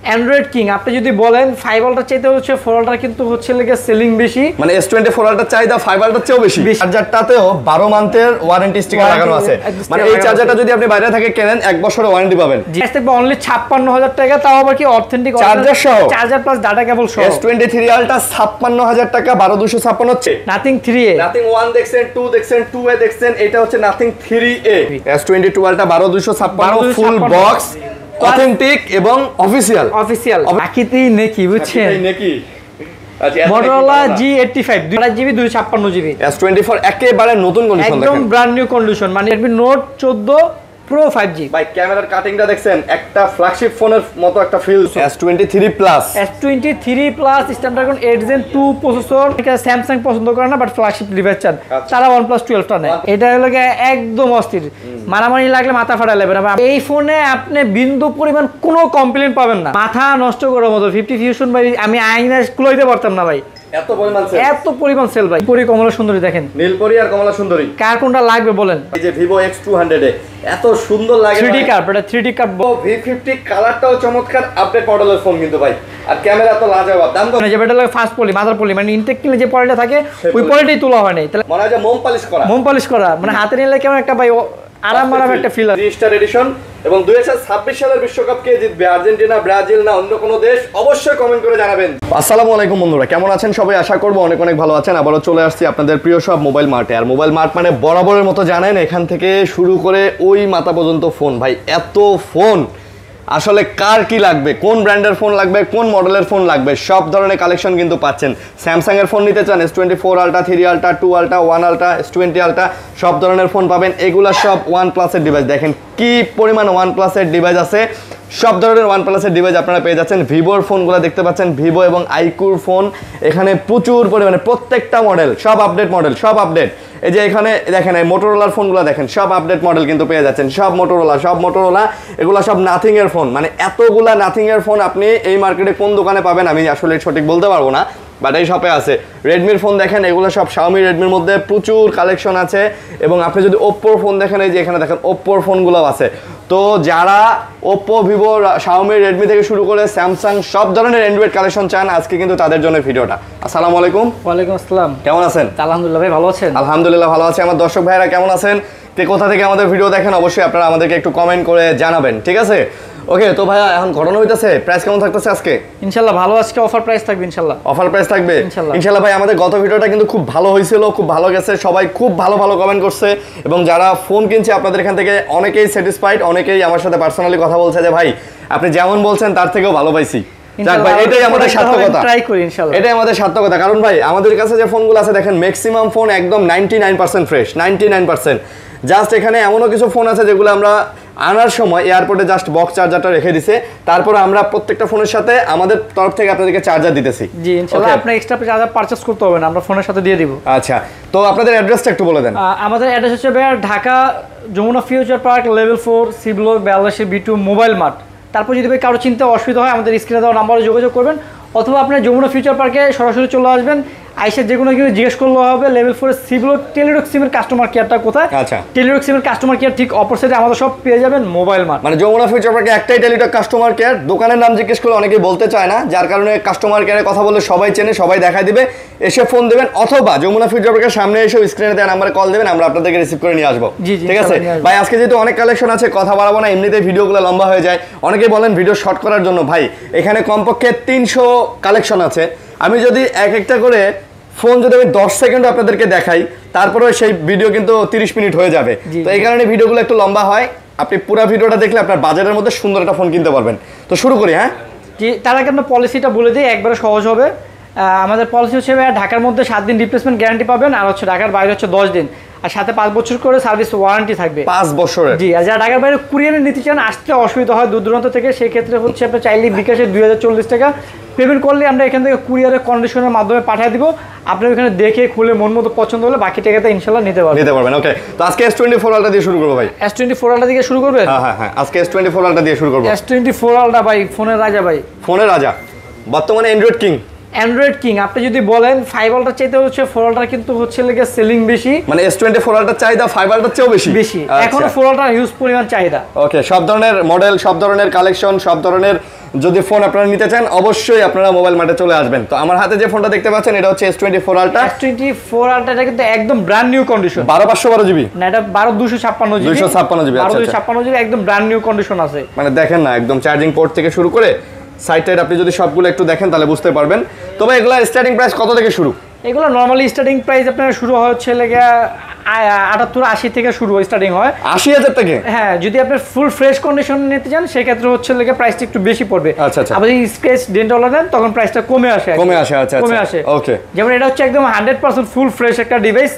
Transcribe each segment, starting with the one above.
Android king আপনি যদি বলেন 5 আলট্রা চাইতে হচ্ছে 4 আলট্রা কিন্তু হচ্ছে লেগে সেলিং বেশি, মানে S24 আলট্রা চাইদা 5 আলট্রার চেয়েও বেশি। চার্জারটাতেও 12 মান্থের ওয়ারেন্টি স্টিকার লাগানো আছে, মানে এই চার্জারটা যদি আপনি বাইরে থেকে কেনেন 1 বছরের ওয়ারেন্টি পাবেন। প্রাইস থাকবে অনলি 56000 টাকা, তাও আবার কি অথেন্টিক চার্জার সহ, চার্জার প্লাস ডাটা কেবল সহ। S23 আলট্রা 56000 টাকা, 12256 হচ্ছে। নাথিং 3A, নাথিং 1 দেখছেন, 2 দেখছেন, 2A দেখছেন, এটা হচ্ছে nothing 3A। S22 ultra 12256 full box, authentic এবং অফিশিয়াল বাকিতেই নেকি বুঝছেন, নাকি Motorola G85 2GB 256GB S24 একেবারে নতুন কন্ডিশন, একদম ব্র্যান্ড নিউ কন্ডিশন, মানে Redmi Note 14 Pro 5G। ভাই ক্যামেরার কাটিংটা দেখছেন, একটা ফ্ল্যাগশিপ ফোনের মতো একটা feel. S23 plus Snapdragon 8 Gen 2 processor, এটা স্যামসাং পছন্দ করে না বাট ফ্ল্যাগশিপ ডিভাইস চান, তারা OnePlus 12 টা নেয়। এটা হলো একদম অস্থির, মারামারি লাগলে মাথা ফাটা লেবে না। এই ফোনে আপনি বিন্দু পরিমাণ কোনো কমপ্লেইন পাবেন না, মাথা নষ্ট করার মতো 50 ফিউশন ভাই আমি আইনা খুলতে পারতাম না ভাই, এত পরিমাণ সেল ভাই। পরি কমলা সুন্দরী দেখেন, নীলপরি আর কমলা সুন্দরী, কার কোনটা লাগবে বলেন? এই যে Vivo X200 এ এত সুন্দর লাগে 3D কার্ভ, এটা 3D কার্ভ। V50 কালারটাও চমৎকার, আপডেট মডেলের ফোন কিন্তু ভাই, আর ক্যামেরা তো লাজবাব। দাম কত? যে এটা লাগে ফার্স্ট পলি, মাদার পলি, মানে ইনটেক কিনলে যে পলিটা থাকে ওই পলিটাই তোলা হয় নাই, তাহলে মনে হয় যে মোম পালিশ করা, মানে হাতে নিলে কেমন একটা ভাই আরাম একটা ফিল আছে। 3 স্টার এডিশন এবং 2026 সালের বিশ্বকাপ কে জিতবে, আর্জেন্টিনা, ব্রাজিল না অন্য কোনো দেশ? অবশ্যই কমেন্ট করে জানাবেন। আসসালামু আলাইকুম বন্ধুরা, কেমন আছেন সবাই? আশা করব অনেক অনেক ভালো আছেন। আবারও চলে আসছি আপনাদের প্রিয় সব মোবাইল মার্টে। আর মোবাইল মার্ট মানে বরাবরের মতো জানেন, এখান থেকে শুরু করে ওই মাথা পর্যন্ত ফোন। ভাই এত ফোন, আসলে কার কি লাগবে, কোন ব্র্যান্ডের ফোন লাগবে, কোন মডেলের ফোন লাগবে, সব ধরনের কালেকশন কিন্তু পাচ্ছেন। স্যামসাং এর ফোন নিতে চান, S24 ultra, 3 ultra, 2 ultra, 1 ultra, S20 ultra, সব ধরনের ফোন পাবেন। এগুলা সব OnePlus এর ডিভাইস। দেখেন কি পরিমাণ OnePlus এর ডিভাইস আছে, সব ধরনের OnePlus এর ডিভাইস আপনারা পেয়ে যাচ্ছেন। ভিভোর ফোনগুলো দেখতে পাচ্ছেন, ভিভো এবং আইকুর ফোন এখানে প্রচুর পরিমাণে, প্রত্যেকটা মডেল সব আপডেট মডেল, সব আপডেট। এই যে এখানে দেখেন এই মোটরোলার ফোনগুলো দেখেন, সব আপডেট মডেল কিন্তু পেয়ে যাচ্ছেন, সব মোটরোলা, এগুলো সব নাথিং এর ফোন। মানে এতগুলা নাথিং এর ফোন আপনি এই মার্কেটে কোন দোকানে পাবেন আমি আসলে সঠিক বলতে পারবো না, বাট এই শপে আছে। রেডমির ফোন দেখেন, এগুলো সব Xiaomi রেডমির মধ্যে প্রচুর কালেকশন আছে। এবং আপনি যদি ওপ্পোর ফোন দেখেন, এই যে এখানে দেখেন ওপ্পোর ফোনগুলোও আছে। তো যারা ওপ্পো, ভিভো, Xiaomi, রেডমি থেকে শুরু করে স্যামসাং সব ধরনের অ্যান্ড্রয়েড কালেকশন চান, আজকে কিন্তু তাদের জন্য ভিডিওটা। আসসালামু আলাইকুম। ওয়ালাইকুম আসসালাম, কেমন আছেন? আলহামদুলিল্লাহ ভাই, ভালো আছেন? আলহামদুলিল্লাহ ভালো আছি। আমার দর্শক ভাইরা কেমন আছেন, কে কোথা থেকে আমাদের ভিডিও দেখেন, অবশ্যই আপনারা আমাদেরকে একটু কমেন্ট করে জানাবেন, ঠিক আছে? ওকে, তো ভাইয়া এখন ঘটনা হইতাছে, প্রাইস কেমন থাকতেছে আজকে? ইনশাআল্লাহ ভালো, আজকে অফার প্রাইস থাকবে ইনশাআল্লাহ। অফার প্রাইস থাকবে ইনশাআল্লাহ। ভাই আমাদের গত ভিডিওটা কিন্তু খুব ভালো হয়েছিল, খুব ভালো গেছে, সবাই খুব ভালো ভালো কমেন্ট করছে এবং যারা ফোন কিনছে আপনাদের এখান থেকে অনেকেই স্যাটিসফাইড, অনেকেই আমার সাথে পার্সোনালি কথা বলছে যে ভাই আপনি যেমন বলছেন তার থেকেও ভালো পাইছি। যাক ভাই, এটাই আমাদের সার্থকতা, ট্রাই করি ইনশাআল্লাহ, এটাই আমাদের সার্থকতা। কারণ ভাই আমাদের কাছে যে ফোনগুলো আছে দেখেন, ম্যাক্সিমাম ফোন একদম 99% ফ্রেশ, 99%। জাস্ট এখানে এমনও কিছু ফোন আছে যেগুলো আমরা আনার সময় এয়ারপোর্টে জাস্ট বক্স চার্জারটা রেখে দিছে, তারপর আমরা প্রত্যেকটা ফোনের সাথে আমাদের তরফ থেকে আপনাদেরকে চার্জার দিতেছি। জি ইনশাআল্লাহ, আপনি এক্সট্রা চার্জার পারচেজ করতে হবে না, আমরা ফোনের সাথে দিয়ে দিব। আচ্ছা, তো আপনাদের অ্যাড্রেসটা একটু বলে দেন। আমাদের অ্যাড্রেস হচ্ছে Dhaka Jamuna future park level 4 C block 42 B2 mobile mart. তারপর যদি ভাই কারো চিন্তা অসুবিধা হয় আমাদের স্ক্রিনে দেওয়া নাম্বারে যোগাযোগ করবেন, অথবা আপনি যমুনা ফিউচার পার্কে সরাসরি চলে আসবেন, আইসা যে কোনো কিছু জিজ্ঞেস করলে হবে। লেভেল 4 সি ব্লক টেলিটক সিমের কাস্টমার কেয়ারটা কোথায়? আচ্ছা, টেলিটক সিমের কাস্টমার কেয়ার ঠিক অপোজিটে আমাদের সব পেয়ে যাবেন মোবাইল মার্ট। মানে যমুনা ফিউচার পার্কে একটাই টেলিটক কাস্টমার কেয়ার, দোকানের নাম জিজ্ঞেস করলে অনেকেই বলতে চায় না, যার কারণে কাস্টমার কেয়ারে কথা বললে সবাই চেনে, সবাই দেখাই দিবে, এসে ফোন দেবেন, অথবা যমুনা ফিউচার পার্কের সামনে এসে স্ক্রিনে দেওয়া নাম্বারে কল দেবেন, আমরা আপনাদেরকে রিসিভ করে নিয়ে আসবো। ঠিক আছে ভাই, আজকে যেহেতু অনেক কালেকশন আছে কথা বাড়াবো না, এমনিতে ভিডিওগুলো লম্বা হয়ে যায়, অনেকেই বলেন ভিডিও শর্ট করার জন্য। ভাই এখানে কমপক্ষে 300 কালেকশন আছে, আমি যদি এক একটা করে ফোন যদি আমি 10 সেকেন্ড আপনাদেরকে দেখাই, তারপরে সেই ভিডিও কিন্তু 30 মিনিট হয়ে যাবে। তো এই কারণে ভিডিওগুলো একটু লম্বা হয়, আপনি পুরো ভিডিওটা দেখলে আপনার বাজেটের মধ্যে সুন্দর একটা ফোন কিনতে পারবেন। তো শুরু করি। হ্যাঁ, তার আগে আপনার পলিসিটা বলে দিই, একবারে সহজ হবে। আমাদের পলিসি হচ্ছে ঢাকার মধ্যে 7 দিন রিপ্লেসমেন্ট গ্যারান্টি পাবেন, আর হচ্ছে ঢাকার বাইরে হচ্ছে 10 দিন, আর সাথে 5 বছর করে সার্ভিস ওয়ারেন্টি থাকবে। 5 বছরের? জি। আর যারা ঢাকার বাইরে কুরিয়ারে নিতে চান, আসতে অসুবিধা হয় দূর দূরান্ত থেকে, সেই ক্ষেত্রে হচ্ছে আপনি চাইলে বিকাশে 2040 টাকা পেমেন্ট করলে আমরা এখান থেকে কুরিয়ারের কন্ডিশনের মাধ্যমে পাঠিয়ে দিব, আপনি ওখানে দেখে খুলে মন মতো পছন্দ হলে বাকি টাকাটা ইনশাআল্লাহ নিতে পারবেন। ওকে, তো আজকে S24 আলট্রা দিয়ে শুরু করব ভাই। S24 আলট্রা দিয়ে শুরু করবেন? হ্যাঁ, আজকে S24 আলট্রা দিয়ে শুরু করব। S24 আলট্রা ভাই ফোনের রাজা, ভাই ফোনের রাজা, বর্তমানে অ্যান্ড্রয়েড কিং। আপনি যদি বলেন 5 আলট্রা চাইতে হচ্ছে 4 আলট্রা কিন্তু হচ্ছে লেগে সেলিং বেশি, মানে S24 আলট্রা চাহিদা 5 আলট্রার চেয়েও বেশি। এখনো 4 আলট্রা হিউজ পরিমাণ চাহিদা। ওকে, সব ধরনের মডেল, সব ধরনের কালেকশন, সব ধরনের যদি ফোন আপনারা নিতে চান অবশ্যই আপনারা মোবাইল মার্টে চলে আসবেন। তো আমার হাতে যে ফোনটা দেখতে পাচ্ছেন এটা হচ্ছে S24 Ultra। S24 Ultra এটা কিন্তু একদম ব্র্যান্ড নিউ কন্ডিশন, 12512 জিবি না এটা 12256 জিবি, 256 জিবি, আচ্ছা 12256 জিবি একদম ব্র্যান্ড নিউ কন্ডিশন আছে। মানে দেখেন না একদম চার্জিং পোর্ট থেকে শুরু করে সাইড আপনি যদি সবগুলো একটু দেখেন তাহলে বুঝতে পারবেন। তবে এগুলা স্টার্টিং প্রাইস কত থেকে শুরু? এগুলো নরমালি স্টার্টিং প্রাইস আপনার শুরু হচ্ছে লেগে 78-80 থেকে শুরু স্টার্টিং হয় 80,000 থেকে। হ্যাঁ, যদি আপনি ফুল ফ্রেশ কন্ডিশন নিতে চান সেক্ষেত্রে হচ্ছে লেগে প্রাইসটা একটু বেশি পড়বে। আচ্ছা আচ্ছা। আপনি স্ক্র্যাচ ডেন্টাল নেন তখন প্রাইসটা কমে আসে। আচ্ছা কমে আসে ওকে। যেমন এটা হচ্ছে একদম 100% ফুল ফ্রেশ একটা ডিভাইস।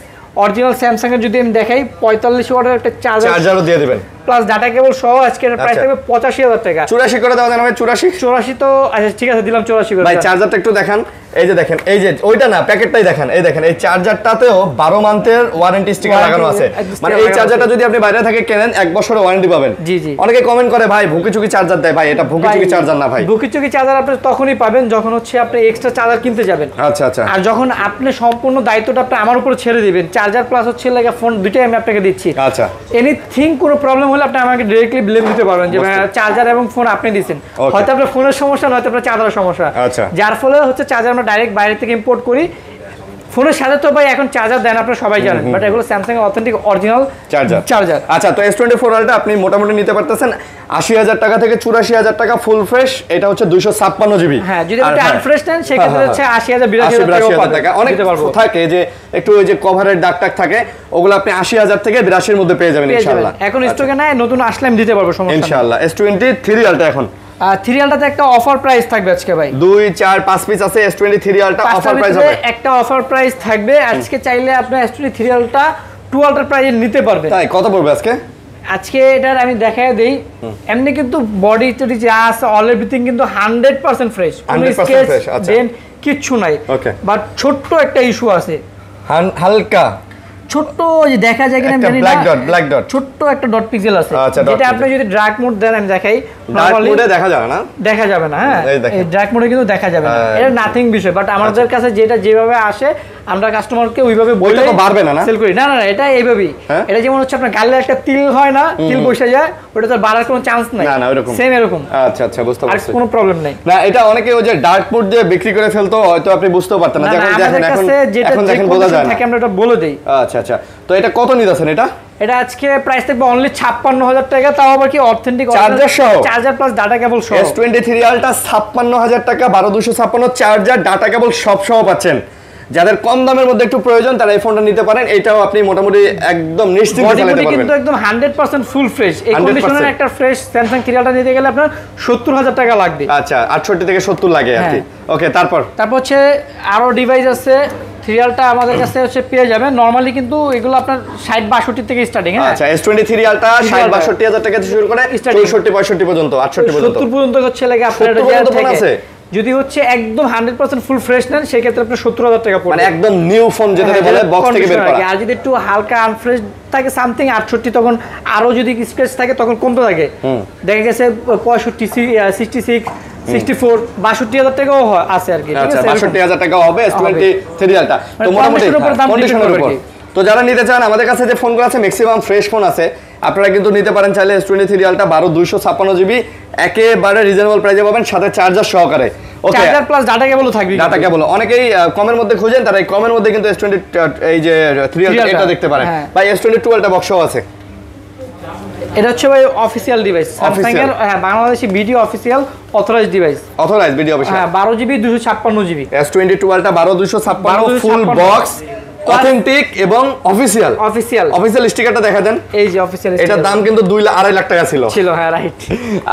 অরিজিনাল স্যামসাং এর যদি আমি দেখাই 45 ওয়াটের একটা চার্জারও দিয়ে দিবেন প্লাস ডাটা কেবল সহ আজকের প্রাইস থাকবে 85,000 টাকা। 84 করে দেওয়া যাবে? 84 তো আচ্ছা ঠিক আছে দিলাম 84 করে। ভাই চার্জারটা একটু দেখান। এই যে দেখেন, এই যে ওইটা না প্যাকেটটাই দেখেন, এই দেখেন এই চার্জারটাতেও 12 মান্থের ওয়ারেন্টি স্টিকার লাগানো আছে। মানে এই চার্জারটা যদি আপনি বাইরে থেকে কেনেন 1 বছরের ওয়ারেন্টি পাবেন। জি জি। অনেকে কমেন্ট করে ভাই ভুকিচুকি চার্জার দেয়, ভাই এটা ভুকিচুকি চার্জার না ভাই। ভুকিচুকি চার্জার আপনি তখনই পাবেন যখন হচ্ছে আপনি এক্সট্রা চার্জার কিনতে যাবেন। আচ্ছা আচ্ছা। আর যখন আপনি সম্পূর্ণ দায়িত্বটা আপনি আমার উপর ছেড়ে দিবেন, চার্জার প্লাস হচ্ছে লাগে ফোন দুইটাই আমি আপনাকে দিচ্ছি। আচ্ছা। এনিথিং কোনো প্রবলেম হলে আপনি আমাকে ডাইরেক্টলি ব্লেম দিতে পারবেন যে চার্জার এবং ফোন আপনি দিবেন। হয়তো আপনার ফোনের সমস্যা নয়তো আপনার চার্জারের সমস্যা। আচ্ছা। যার ফলে হচ্ছে চার্জার আমরা ডাইরেক্ট বাইরে থেকে ইম্পোর্ট করি। ফোনের সাথে তো ভাই এখন চার্জার দেন আপনারা সবাই জানেন, বাট এগুলো স্যামসাং এর অথেন্টিক অরিজিনাল চার্জার। আচ্ছা, তো S24 Ultra আপনি মোটামুটি নিতে পারতেছেন 80,000 টাকা থেকে 84,000 টাকা ফুল ফ্রেশ। এটা হচ্ছে 256 জিবি। হ্যাঁ, যদি আপনি আনফ্রেশ নেন সেক্ষেত্রে হচ্ছে 80,000 82,000 টাকা অনেক থাকে যে একটু ওই যে কভারের দাগ টাগ থাকে, ওগুলো আপনি 80,000 থেকে 82 এর মধ্যে পেয়ে যাবেন ইনশাআল্লাহ। এখন স্টকে নাই, নতুন আসলে আমি দিতে পারবো সমস্যা নেই ইনশাআল্লাহ। S23 Ultra এখন 3 আলটাতে একটা অফার প্রাইস থাকবে আজকে ভাই। 2 4 5 পিস আছে S23 Ultra অফার প্রাইস হবে। একটা অফার প্রাইস থাকবে আজকে, চাইলে আপনি S23 Ultra 2 Ultra প্রাইসে নিতে পারবেন। তাই কত পড়বে আজকে? আজকে এটার আমি দেখায় দেই। এমনি কিন্তু বডি টডি যা আছে অল এভরিথিং কিন্তু 100% ফ্রেশ, কোনো স্কেচ দেন কিচ্ছু নাই। বাট ছোট্ট একটা ইস্যু আছে, হালকা ছোট্ট যে দেখা যায় কিনা জানি না, ব্ল্যাক ডট ছোট্ট একটা ডট পিক্সেল আছে, যেটা আপনি যদি ডার্ক মোড দেন আমি দেখাই, ডার্ক মোডে দেখা যাবে না, হ্যাঁ এই ডার্ক মোডে কিন্তু দেখা যাবে না, এটা নাথিং বিষয়। বাট আমাদের কাছে যেটা যেভাবে আসে আমরা কাস্টমারকে ওইভাবে বলে তো বাড়বে না সেল করি। না না না, এটা এইভাবেই। এটা যেমন হচ্ছে আপনার গালে একটা তিল হয় না, তিল বসে যায়, ওটা তো বাড়ার কোনো চান্স নাই। না না, ওরকম সেম এরকম। আচ্ছা আচ্ছা, বুঝতে পারছি, আর কোনো প্রবলেম নাই। না এটা অনেকে ওই যে ডার্ক মোড দিয়ে বিক্রি করে ফেলতো, হয়তো আপনি বুঝতেও পারতেন না। যখন দেখেন এখন দেখেন বোঝা যায় না, আমরা এটা বলে দেই। আচ্ছা আচ্ছা। তো এটা কত নিতেছেন? এটা আজকে প্রাইস থাকবে অনলি 56,000 টাকা, তাও আবার কি অথেন্টিক চার্জার সহ, চার্জার প্লাস ডাটা কেবল সহ। S23 Ultra 56,000 টাকা, 12256 চার্জার ডাটা কেবল সব সহ পাচ্ছেন। যাদের কম দামের মধ্যে একটু প্রয়োজন তারা এই ফোনটা নিতে পারেন। এটাও আপনি মোটামুটি একদম নিশ্চিন্তে চালাতে পারবেন, কিন্তু একদম 100% ফুল ফ্রেশ। এই কন্ডিশনের একটা ফ্রেশ স্যামসাং 3 Ultra নিতে গেলে আপনার 70,000 টাকা লাগবে। আচ্ছা, 68 থেকে 70 লাগে আর কি। ওকে, তারপর হচ্ছে আরো ডিভাইস আছে 3 Ultra আমাদের কাছে হচ্ছে পেয়ে যাবেন। নরমালি কিন্তু এগুলো আপনার 60-62 থেকে স্টার্টিং। হ্যাঁ, আচ্ছা, S23 Ultra 60-62,000 টাকা থেকে শুরু করে 64-65 পর্যন্ত, 68 পর্যন্ত, 70 পর্যন্ত হচ্ছে লাগে আপনার আছে। যদি হচ্ছে একদম 100% ফুল ফ্রেশ নেন সেক্ষেত্রে আপনার 70,000 টাকা পড়বে, মানে একদম নিউ ফোন যেটা বলে বক্স থেকে বের করা। আর যদি একটু হালকা আনফ্রেশ থাকে সামথিং 68, তখন আরো যদি স্ক্র্যাচ থাকে তখন কমতে থাকে। দেখা গেছে 65, 66, 64, 62,000 টাকাও আছে আর কি। আচ্ছা, 62,000 টাকা হবে S23 Ultra। তো মোটামুটি কন্ডিশনের উপর। তো যারা নিতে চান আমাদের কাছে যে ফোনগুলো আছে ম্যাক্সিমাম ফ্রেশ ফোন আছে, আপনারা কিন্তু নিতে পারেন চাইলে S23 Ultra 12256 জিবি একেবারে রিজনেবল প্রাইসে পাবেন, সাথে চার্জার সহকারে। ওকে, চার্জার প্লাস ডাটা কেবলও থাকবে। ডাটা কেবল অনেকেই কমের মধ্যে খুঁজেন, তারা এই কমের মধ্যে কিন্তু S23 এই যে 3 Ultra এটা দেখতে পারেন। ভাই S22 Ultra বক্সও আছে। এটা হচ্ছে ভাই অফিশিয়াল ডিভাইস স্যামসাং এর, হ্যাঁ Bangladeshi video official authorised device, authorised video official. হ্যাঁ 12 GB 256 GB S22 Ultra 12256 full box, authentic এবং অফিশিয়াল স্টিকারটা দেখা দেন। এই যে অফিশিয়াল, এটার দাম কিন্তু 2.5 লাখ টাকা ছিল, হ্যাঁ রাইট।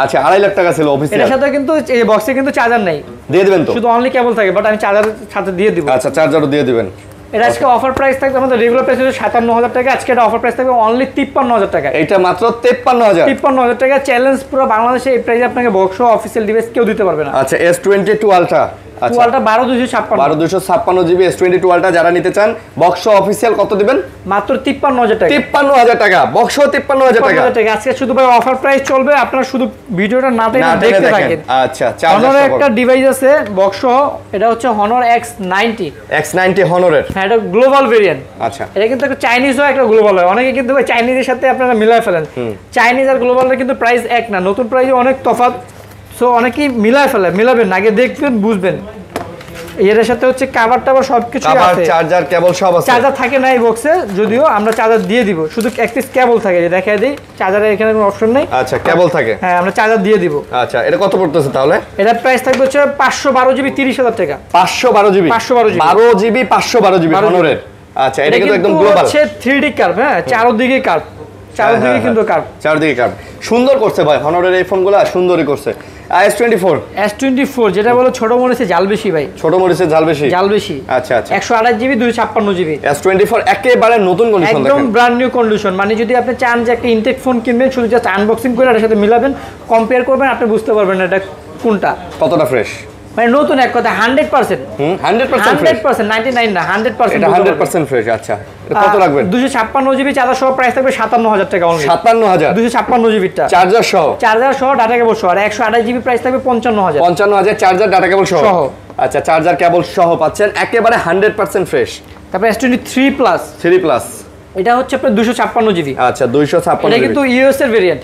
আচ্ছা, 2.5 লাখ টাকা ছিল অফিশিয়াল। এর সাথে কিন্তু এই বক্সে কিন্তু চার্জার নাই, দিয়ে দিবেন তো, শুধু অনলি কেবল থাকে, বাট আমি চার্জার সাথে দিয়ে দিব। আচ্ছা, চার্জারও দিয়ে দিবেন। এটা আজকে অফার প্রাইস থাকবে, আমাদের রেগুলার প্রাইস হচ্ছে 57,000 টাকা, আজকে এটা অফার প্রাইস থাকবে অনলি 53,000 টাকা। এটা মাত্র 53,000 টাকা। চ্যালেঞ্জ পুরো বাংলাদেশে এই প্রাইসে আপনাকে বক্স অফিশিয়াল ডিভাইস কেউ দিতে পারবে না। আচ্ছা, S22 Ultra 12256 GB S22 Ultra যারা নিতে চান বক্স অফিশিয়াল কত দিবেন? মাত্র 53,000 টাকা। 53,000 টাকা বক্স, 53,000 টাকা। আজকে শুধু ভাই অফার প্রাইস চলবে, আপনারা শুধু ভিডিওটা না দেখতে থাকেন। আচ্ছা, Honor একটা ডিভাইস আছে বক্স সহ, এটা হচ্ছে Honor X90 Honor এর, হ্যাঁ এটা গ্লোবাল ভেরিয়েন্ট। আচ্ছা, এটা কিন্তু একটা চাইনিজ হয় একটা গ্লোবাল হয়, অনেকে কিন্তু ভাই চাইনিজের সাথে আপনারা মিলায় ফেলেন, চাইনিজ আর গ্লোবালের কিন্তু প্রাইস এক না, নতুন প্রাইসে অনেক তফাৎ। সো অনেকেই মিলায় ফেলে, মিলাবেন না, আগে দেখবেন বুঝবেন। এর সাথে হচ্ছে কভার টাভার সবকিছু আছে, চার্জার কেবল সব আছে। চার্জার থাকে না এই বক্সে, যদিও আমরা চার্জার দিয়ে দিব, শুধু এক পিস কেবল থাকে, যে দেখাই দিই, চার্জারের এখানে কোনো অপশন নেই। আচ্ছা, কেবল থাকে। হ্যাঁ, আমরা চার্জার দিয়ে দিব। আচ্ছা, এটা কত পড়তেছে তাহলে? এটা প্রাইস থাকবে হচ্ছে 512 জিবি 30,000 টাকা। 512 জিবি 12 জিবি 512 জিবি হনরের। আচ্ছা, এটা কিন্তু একদম গ্লোবাল, হচ্ছে 3D কার্ভ। হ্যাঁ, চারদিকে কার্ভ, চারদিকে কিন্তু কার্ভ, চারদিকে কার্ভ। সুন্দর করছে ভাই, হনরের এই ফোনগুলো সুন্দরই করছে। S24 যেটা বলো ছোট মরিচে জাল বেশি ভাই, ছোট মরিচে জাল বেশি, জাল বেশি। আচ্ছা আচ্ছা, 128 জিবি 256 জিবি। S24 একেবারে নতুন কন্ডিশন, একদম ব্র্যান্ড নিউ কন্ডিশন। মানে যদি আপনি চান যে একটা ইনটেক ফোন কিনবেন, শুধু জাস্ট আনবক্সিং করে এর সাথে মিলাবেন, কম্পেয়ার করবেন, আপনি বুঝতে পারবেন এটা কোনটা কতটা ফ্রেশ। মানে নতুন এক কথা 100%, 100% 99 না 100%, এটা 100% ফ্রেশ। আচ্ছা, এটা কত রাখবেন? 256 জিবি চার্জার সহ প্রাইস থাকবে 57,000 টাকা অনলি। 57,000 256 জিবিটা চার্জার সহ, চার্জার সহ ডাটা কেবল সহ। আর 128 জিবি প্রাইস থাকবে 55,000। 55,000 চার্জার ডাটা কেবল সহ। আচ্ছা, চার্জার কেবল সহ পাচ্ছেন, একেবারে 100% ফ্রেশ। তারপর S23 প্লাস, 3 প্লাস, এটা হচ্ছে আপনার 256 জিবি। আচ্ছা, 256 এটা কিন্তু ইউএস এর ভেরিয়েন্ট।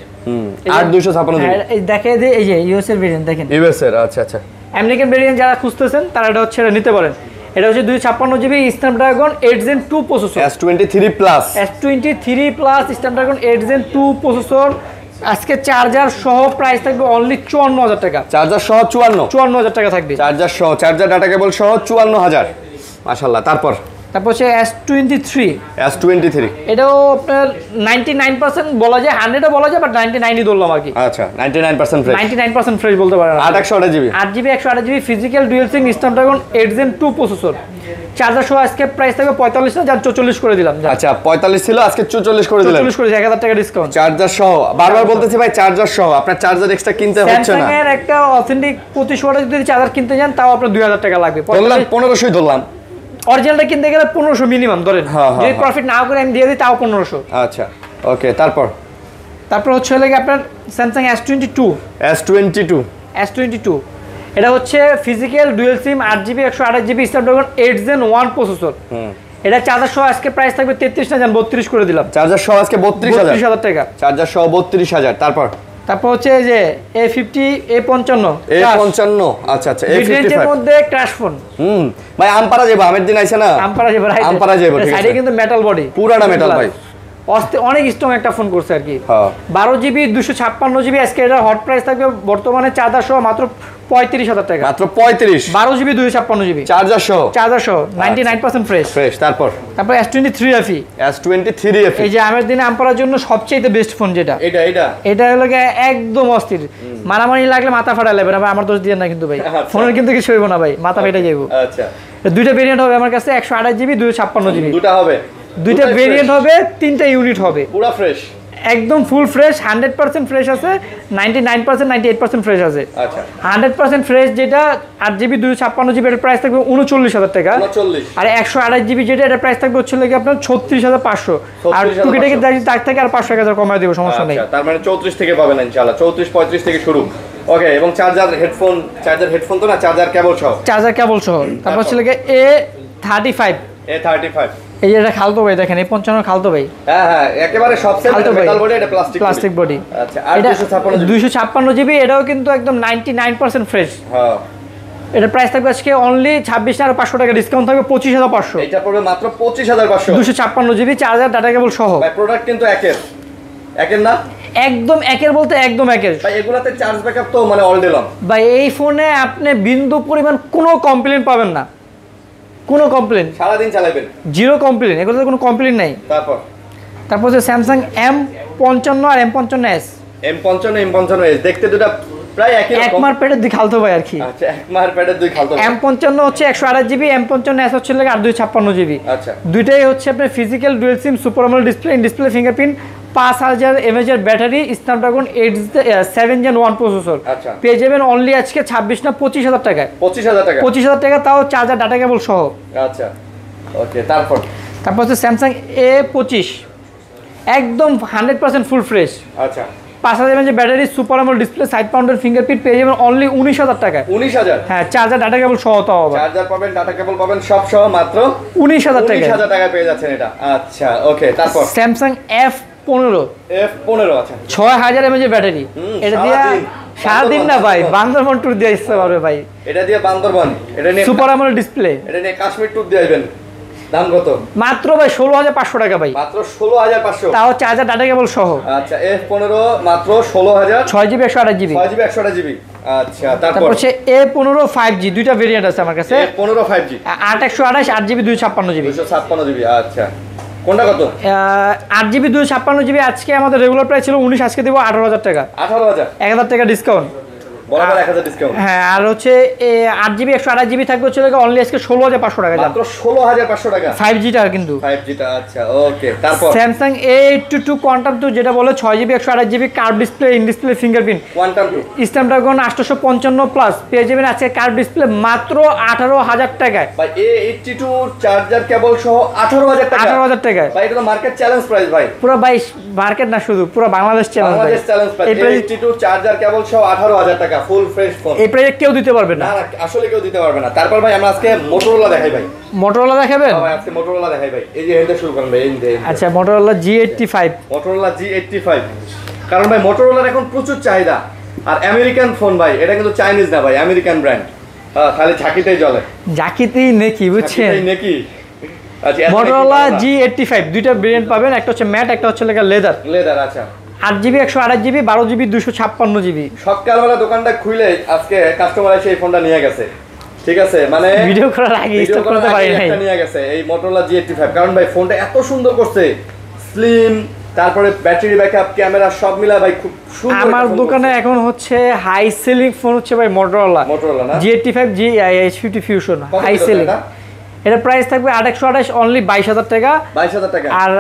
আর 256 জিবি এই দেখে দে, এই যে ইউএস এর ভেরিয়েন্ট দেখেন, ইউএস এর। আচ্ছা আচ্ছা, আমেরিকান ভেরিয়েন্ট যারা খুঁজতেছেন তারা এটা হচ্ছে এটা নিতে পারেন। এটা হচ্ছে 256 GB Snapdragon 8 Gen 2 processor. S23 plus, S23 plus Snapdragon 8 Gen 2 processor. আজকে চার্জার সহ প্রাইস থাকবে অনলি 54,000 টাকা। চার্জার সহ 54,000 টাকা থাকবে, চার্জার সহ, চার্জার ডাটা কেবল সহ 54,000। মাশাআল্লাহ। তারপর হচ্ছে S23। এটাও আপনার 99% বলা যায়, 100ও বলা যায়, বাট 99ই ধরলাম আর কি। আচ্ছা, 99% ফ্রেশ, 99% ফ্রেশ বলতে পারেন। 8 জিবি 128 জিবি ফিজিক্যাল ডুয়াল সিম স্ন্যাপড্রাগন 8 Gen 2 প্রসেসর। চার্জার সহ আজকে প্রাইস থাকবে 45 না, যার 44 করে দিলাম। আচ্ছা, 45 ছিল, আজকে 44 করে দিলাম। 44 করে 1000 টাকা ডিসকাউন্ট। চার্জার সহ, বারবার বলতেছি ভাই, চার্জার সহ, আপনার চার্জার এক্সট্রা কিনতে হচ্ছে না। স্যামসাং এর একটা অথেন্টিক 25 ওয়াটের যদি চার্জার কিনতে যান, তাও আপনার 2000 টাকা লাগবে। ধরলাম 1500 ধরলাম, অরিজিনালটা কিনতে গেলে 1500 মিনিমাম ধরেন, যদি প্রফিট না করে আমি দিয়ে দিই তাও 1500। আচ্ছা, ওকে। তারপর হচ্ছে লাগে আপনার স্যামসাং S22। এটা হচ্ছে ফিজিক্যাল ডুয়াল সিম 8 GB 128 GB Snapdragon 8 Gen 1 processor. এটা চার্জার সহ আজকে প্রাইস থাকবে 33 না, যান 32 করে দিলাম। চার্জার সহ আজকে 32,000 টাকা, চার্জার সহ 32,000। তারপর হচ্ছে এই যে A50 A55। আচ্ছা আচ্ছা, A55 এর মধ্যে ক্র্যাশ ফোন। ভাই আমপারা যাবো, আমের দিন আইছে না, আমপারা যাবো। ঠিক আছে, সাইডে কিন্তু মেটাল বডি, পুরাটা মেটাল ভাই, অনেক স্ট্রং একটা ফোন করছে আর কি। 12 জিবি 256 জিবি আজকে এটা হট প্রাইস থাকবে বর্তমানে চার্জার সহ মাত্র 35,000 টাকা। মাত্র 35, 12 জিবি 256 জিবি চার্জার সহ 99% ফ্রেশ। তারপর S23 FE। এই যে আমের দিনে আমপারার জন্য সবচেয়ে বেস্ট ফোন, যেটা এটা হলো একদম অস্থির, মারামারি লাগলে মাথা ফাটা লাগবে না ভাই, আমার দোষ দিয়ে না কিন্তু ভাই, ফোনের কিন্তু কিছু হইব না ভাই, মাথা ফেটে যাইব। আচ্ছা, দুইটা ভেরিয়েন্ট হবে আমার কাছে, 128 জিবি 256 জিবি, দুইটা ভেরিয়েন্ট হবে, 3টা ইউনিট হবে, পুরো ফ্রেশ, একদম ফুল ফ্রেশ। 100% ফ্রেশ আছে, 99% 98% ফ্রেশ আছে। আচ্ছা, 100% ফ্রেশ যেটা 8 জিবি 256 জিবি, এর প্রাইস থাকবে 39,000 টাকা। আর 128 জিবি যেটা, এটার প্রাইস থাকবে হচ্ছে লাগে আপনার 36,500। আর টুকিটাকে তার থেকে আর 500 টাকা কমায় দেব, সমস্যা নেই। তার মানে 34 থেকে পাবেন ইনশাআল্লাহ, 34-35 থেকে শুরু। ওকে, এবং চার্জার হেডফোন তো না, চার্জার কেবল সহ। তারপর হচ্ছে লাগে A35। এই যে এটা খালতো ভাই, দেখেন A55 খালতো ভাই। হ্যাঁ, একেবারে সব সেম মেটাল বডি, এটা প্লাস্টিক বডি। আচ্ছা, আর 256 জিবি, এটাও কিন্তু একদম 99% ফ্রেশ। হ্যাঁ, এটা প্রাইস থাকবে আজকে অনলি 26 আর 500 টাকা ডিসকাউন্ট থাকবে 25,500। এটা পড়বে মাত্র 25,500। 256 জিবি চার্জার ডাটা কেবল সহ। ভাই প্রোডাক্ট কিন্তু একের না, একদম একের বলতে একদম একের ভাই। এগুলাতে চার্জ ব্যাকআপ তো মানে অল ডে লং ভাই। এই ফোনে আপনি বিন্দু পরিমাণ কোনো কমপ্লেইন পাবেন না, কোনো কমপ্লেইন, সারা দিন চালাবেন, জিরো কমপ্লেইন, এগুলোতে কোনো কমপ্লেইন নাই। তারপর হচ্ছে স্যামসাং M55 আর M55s। M55s দেখতে দুটো প্রায় একই রকম, একমার পেটের দুই খালতো ভাই আর কি। আচ্ছা, একমার পেটের দুই খালতো। M55 হচ্ছে 128 জিবি, M55s হচ্ছে লাগে 256 জিবি। আচ্ছা, দুইটাই হচ্ছে আপনার physical dual SIM, super AMOLED display fingerprint, 5000 mAh এর ব্যাটারি, স্ন্যাপড্রাগন 7 Gen 1 প্রসেসর। আচ্ছা, পেয়ে যাবেন অনলি আজকে 26 না 25,000 টাকায়। 25,000 টাকা, তাও চার্জার ডাটা কেবল সহ। আচ্ছা, ওকে। তারপর হচ্ছে স্যামসাং A25, একদম 100% ফুল ফ্রেশ। আচ্ছা, 5000 mAh battery, super AMOLED display, side mounted fingerprint, পেয়ে যাবেন অনলি 19,000 টাকায়। 19,000? হ্যাঁ, চার্জার ডাটা কেবল সহ, তাও আবার চার্জার পাবেন, ডাটা কেবল পাবেন, সব সহ মাত্র 19,000 টাকায়। 19,000 টাকায় পেয়ে যাচ্ছেন এটা। আচ্ছা, ওকে। তারপর স্যামসাং F15। F15, আচ্ছা, 6000 mAh ব্যাটারি, এটা দিয়ে সারাদিন না ভাই, বান্দরবন ট্যুর দিয়ে আসতে পারবে ভাই। এটা দিয়ে বান্দরবন, এটা নিয়ে সুপার আমলের ডিসপ্লে, এটা নিয়ে কাশ্মীর ট্যুর দিয়ে আসবেন। দাম কত? মাত্র ভাই 16,500 টাকা ভাই, মাত্র 16,500, তাও চার্জার ডাটা কেবল সহ। আচ্ছা F15 মাত্র 16,000, 6GB 128GB। 6GB 128GB। আচ্ছা তারপর তারপর হচ্ছে A15 5G, দুইটা ভেরিয়েন্ট আছে আমার কাছে। A15 5G 8/128, 8GB 256GB। 256GB। আচ্ছা কোনটা কত? 8GB 256GB আজকে আমাদের রেগুলার প্রাইস ছিল 19, আজকে দেবো 18,000 টাকা। 18,000, 1,000 টাকা ডিসকাউন্ট। বরাবর 1000 ডিসকাউন্ট। হ্যাঁ, আর হচ্ছে 8GB 128GB থাকবে হচ্ছে অনলি আজকে 16,500 টাকা। মাত্র 16,500 টাকা 5Gটা কিন্তু 5Gটা। আচ্ছা ওকে, তারপর স্যামসাং A82 কোয়ান্টাম 2, যেটা বলে 6GB 128GB curve display, in display fingerprint, quantum 2, Snapdragon 855 plus পেয়ে যাবেন আজকে কার্ভ ডিসপ্লে মাত্র 18,000 টাকায়। ভাই A82 চার্জার কেবল সহ 18,000 টাকা। 18,000 টাকায় ভাই এটা তো মার্কেট চ্যালেঞ্জ প্রাইস ভাই। পুরো ভাই মার্কেট না, শুধু পুরো Bangladesh challenge. Bangladesh challenge price. A82 charger cable সহ 18,000 টাকা, ফুল ফ্রেশ ফোন। এই প্রাইসে কেউ দিতে পারবে না। না না, আসলে কেউ দিতে পারবে না। তারপর ভাই আমরা আজকে মোটরোলা দেখাই ভাই। মোটরোলা দেখাবেন? ভাই আজকে মোটরোলা দেখাই ভাই। এই যে এন্ড শুরু করেন ভাই, এন্ড। আচ্ছা, মোটরোলা G85। মোটরোলা G85, কারণ ভাই মোটরোলার এখন প্রচুর চাহিদা। আর আমেরিকান ফোন ভাই, এটা কিন্তু চাইনিজ না ভাই, আমেরিকান ব্র্যান্ড। হ্যাঁ, খালি ঝাঁকিতেই চলে, জাকিতেই নাকি, বুঝছেন? নাকি। আচ্ছা মোটরোলা G85 দুইটা ভেরিয়েন্ট পাবেন, একটা হচ্ছে ম্যাট, একটা হচ্ছে লেদার। লেদার। আচ্ছা 8GB 128GB, 12GB 256GB। সকালবেলা দোকানটা খুলে আজকে কাস্টমার এসে এই ফোনটা নিয়ে গেছে। ঠিক আছে, মানে ভিডিও করার আগে স্টক করতে পারি নাই, নিয়ে গেছে এই মোটরোলা G85। কারণ ভাই ফোনটা এত সুন্দর করছে, স্লিম, তারপরে ব্যাটারি ব্যাকআপ, ক্যামেরা সব মিলা ভাই খুব সুন্দর। আমার দোকানে এখন হচ্ছে হাই সেলিং ফোন হচ্ছে ভাই মোটরোলা না G85 H50 Fusion high selling. এটা প্রাইস থাকবে 8/128 অনলি 22,000 টাকা। 22,000 টাকা। আর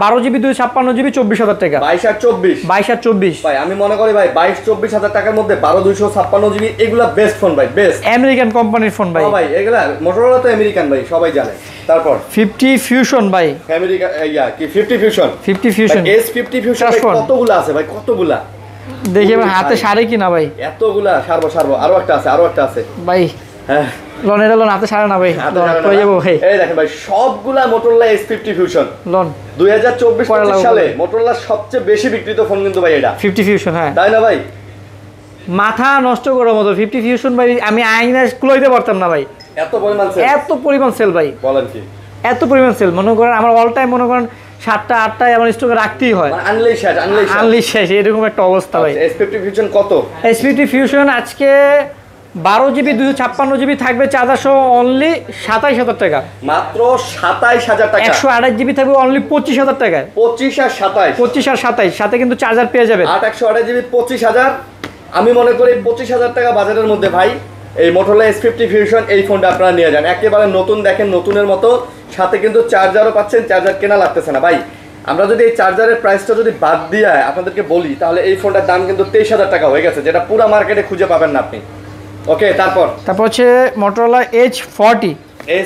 12GB 256GB 24,000 টাকা। 22 আর 24, 22 আর 24 ভাই আমি মনে করি ভাই 22-24,000 টাকার মধ্যে 12/256GB এগুলা বেস্ট ফোন ভাই, বেস্ট আমেরিকান কোম্পানির ফোন ভাই। ভাই এগুলা মোটরোলা তো আমেরিকান ভাই, সবাই জানে। তারপর 50 Fusion ভাই, আমেরিকা কি 50 ফিউশন। 50 Fusion S50 ফিউশন কতগুলা আছে ভাই, কতগুলা দেখি আমার হাতে সারে কিনা ভাই, এতগুলা। সারবো আরো একটা আছে ভাই। হ্যাঁ লোন, এটা লোন হাতে সারে না ভাই, হয়ে যাবো ভাই। এই দেখেন ভাই সবগুলা মোটরোলা S50 ফিউশন লোন 2024 সালে মোটরোলার সবচেয়ে বেশি বিক্রিত ফোন কিন্তু ভাই এটা 50 Fusion। হ্যাঁ, তাই না ভাই? মাথা নষ্ট করার মতো 50 Fusion ভাই, আমি আইনা কুলাইতে পারতাম না ভাই, এত পরিমাণ সেল। এত পরিমাণ সেল ভাই, বলেন কি, এত পরিমাণ সেল। মনে করেন আমার অল টাইম মনে করেন 7টা 8টায় আমার স্টকে রাখতেই হয়, মানে আনলেই শেষ, এরকম একটা অবস্থা ভাই। S50 ফিউশন কত? S50 Fusion আজকে 12GB 256GB থাকবে চার্জার সহ অনলি 27,000 টাকা। মাত্র 27,000 টাকা। 128GB থাকবে অনলি 25,000 টাকায়। 25 আর 27, 25 আর 27 সাথে কিন্তু চার্জার পেয়ে যাবেন। 8 128GB 25,000। আমি মনে করি 25,000 টাকা বাজারের মধ্যে ভাই এই মোটরোলা S50 ফিউশন এই ফোনটা আপনারা নিয়ে যান। একেবারে নতুন, দেখেন নতুনের মতো, সাথে কিন্তু চার্জারও পাচ্ছেন, চার্জার কেনা লাগতেছে না ভাই। আমরা যদি এই চার্জারের প্রাইসটা যদি বাদ দিয়ে আপনাদেরকে বলি, তাহলে এই ফোনটার দাম কিন্তু 23,000 টাকা হয়ে গেছে, যেটা পুরো মার্কেটে খুঁজে পাবেন না আপনি। ওকে, তারপর হচ্ছে মোটরোলা H40।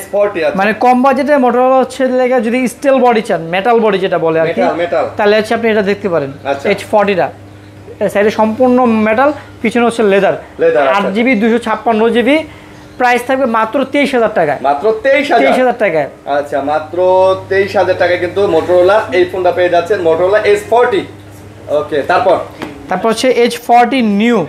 S40 মানে কম বাজেটে মোটরোলা হচ্ছে লেগে যদি স্টিল বডি চান, মেটাল বডি যেটা বলে আর কি, তাহলে হচ্ছে আপনি এটা দেখতে পারেন। H40টা সাইডে সম্পূর্ণ মেটাল, পিছনে হচ্ছে লেদার। 8GB 256GB, প্রাইস থাকবে মাত্র 23,000 টাকায়। মাত্র 23,000 টাকায়। আচ্ছা, মাত্র 23,000 টাকায় কিন্তু মোটরোলা এই ফোনটা পেয়ে যাচ্ছেন, মোটরোলা S40। ওকে, তারপর হচ্ছে H40 নিউ।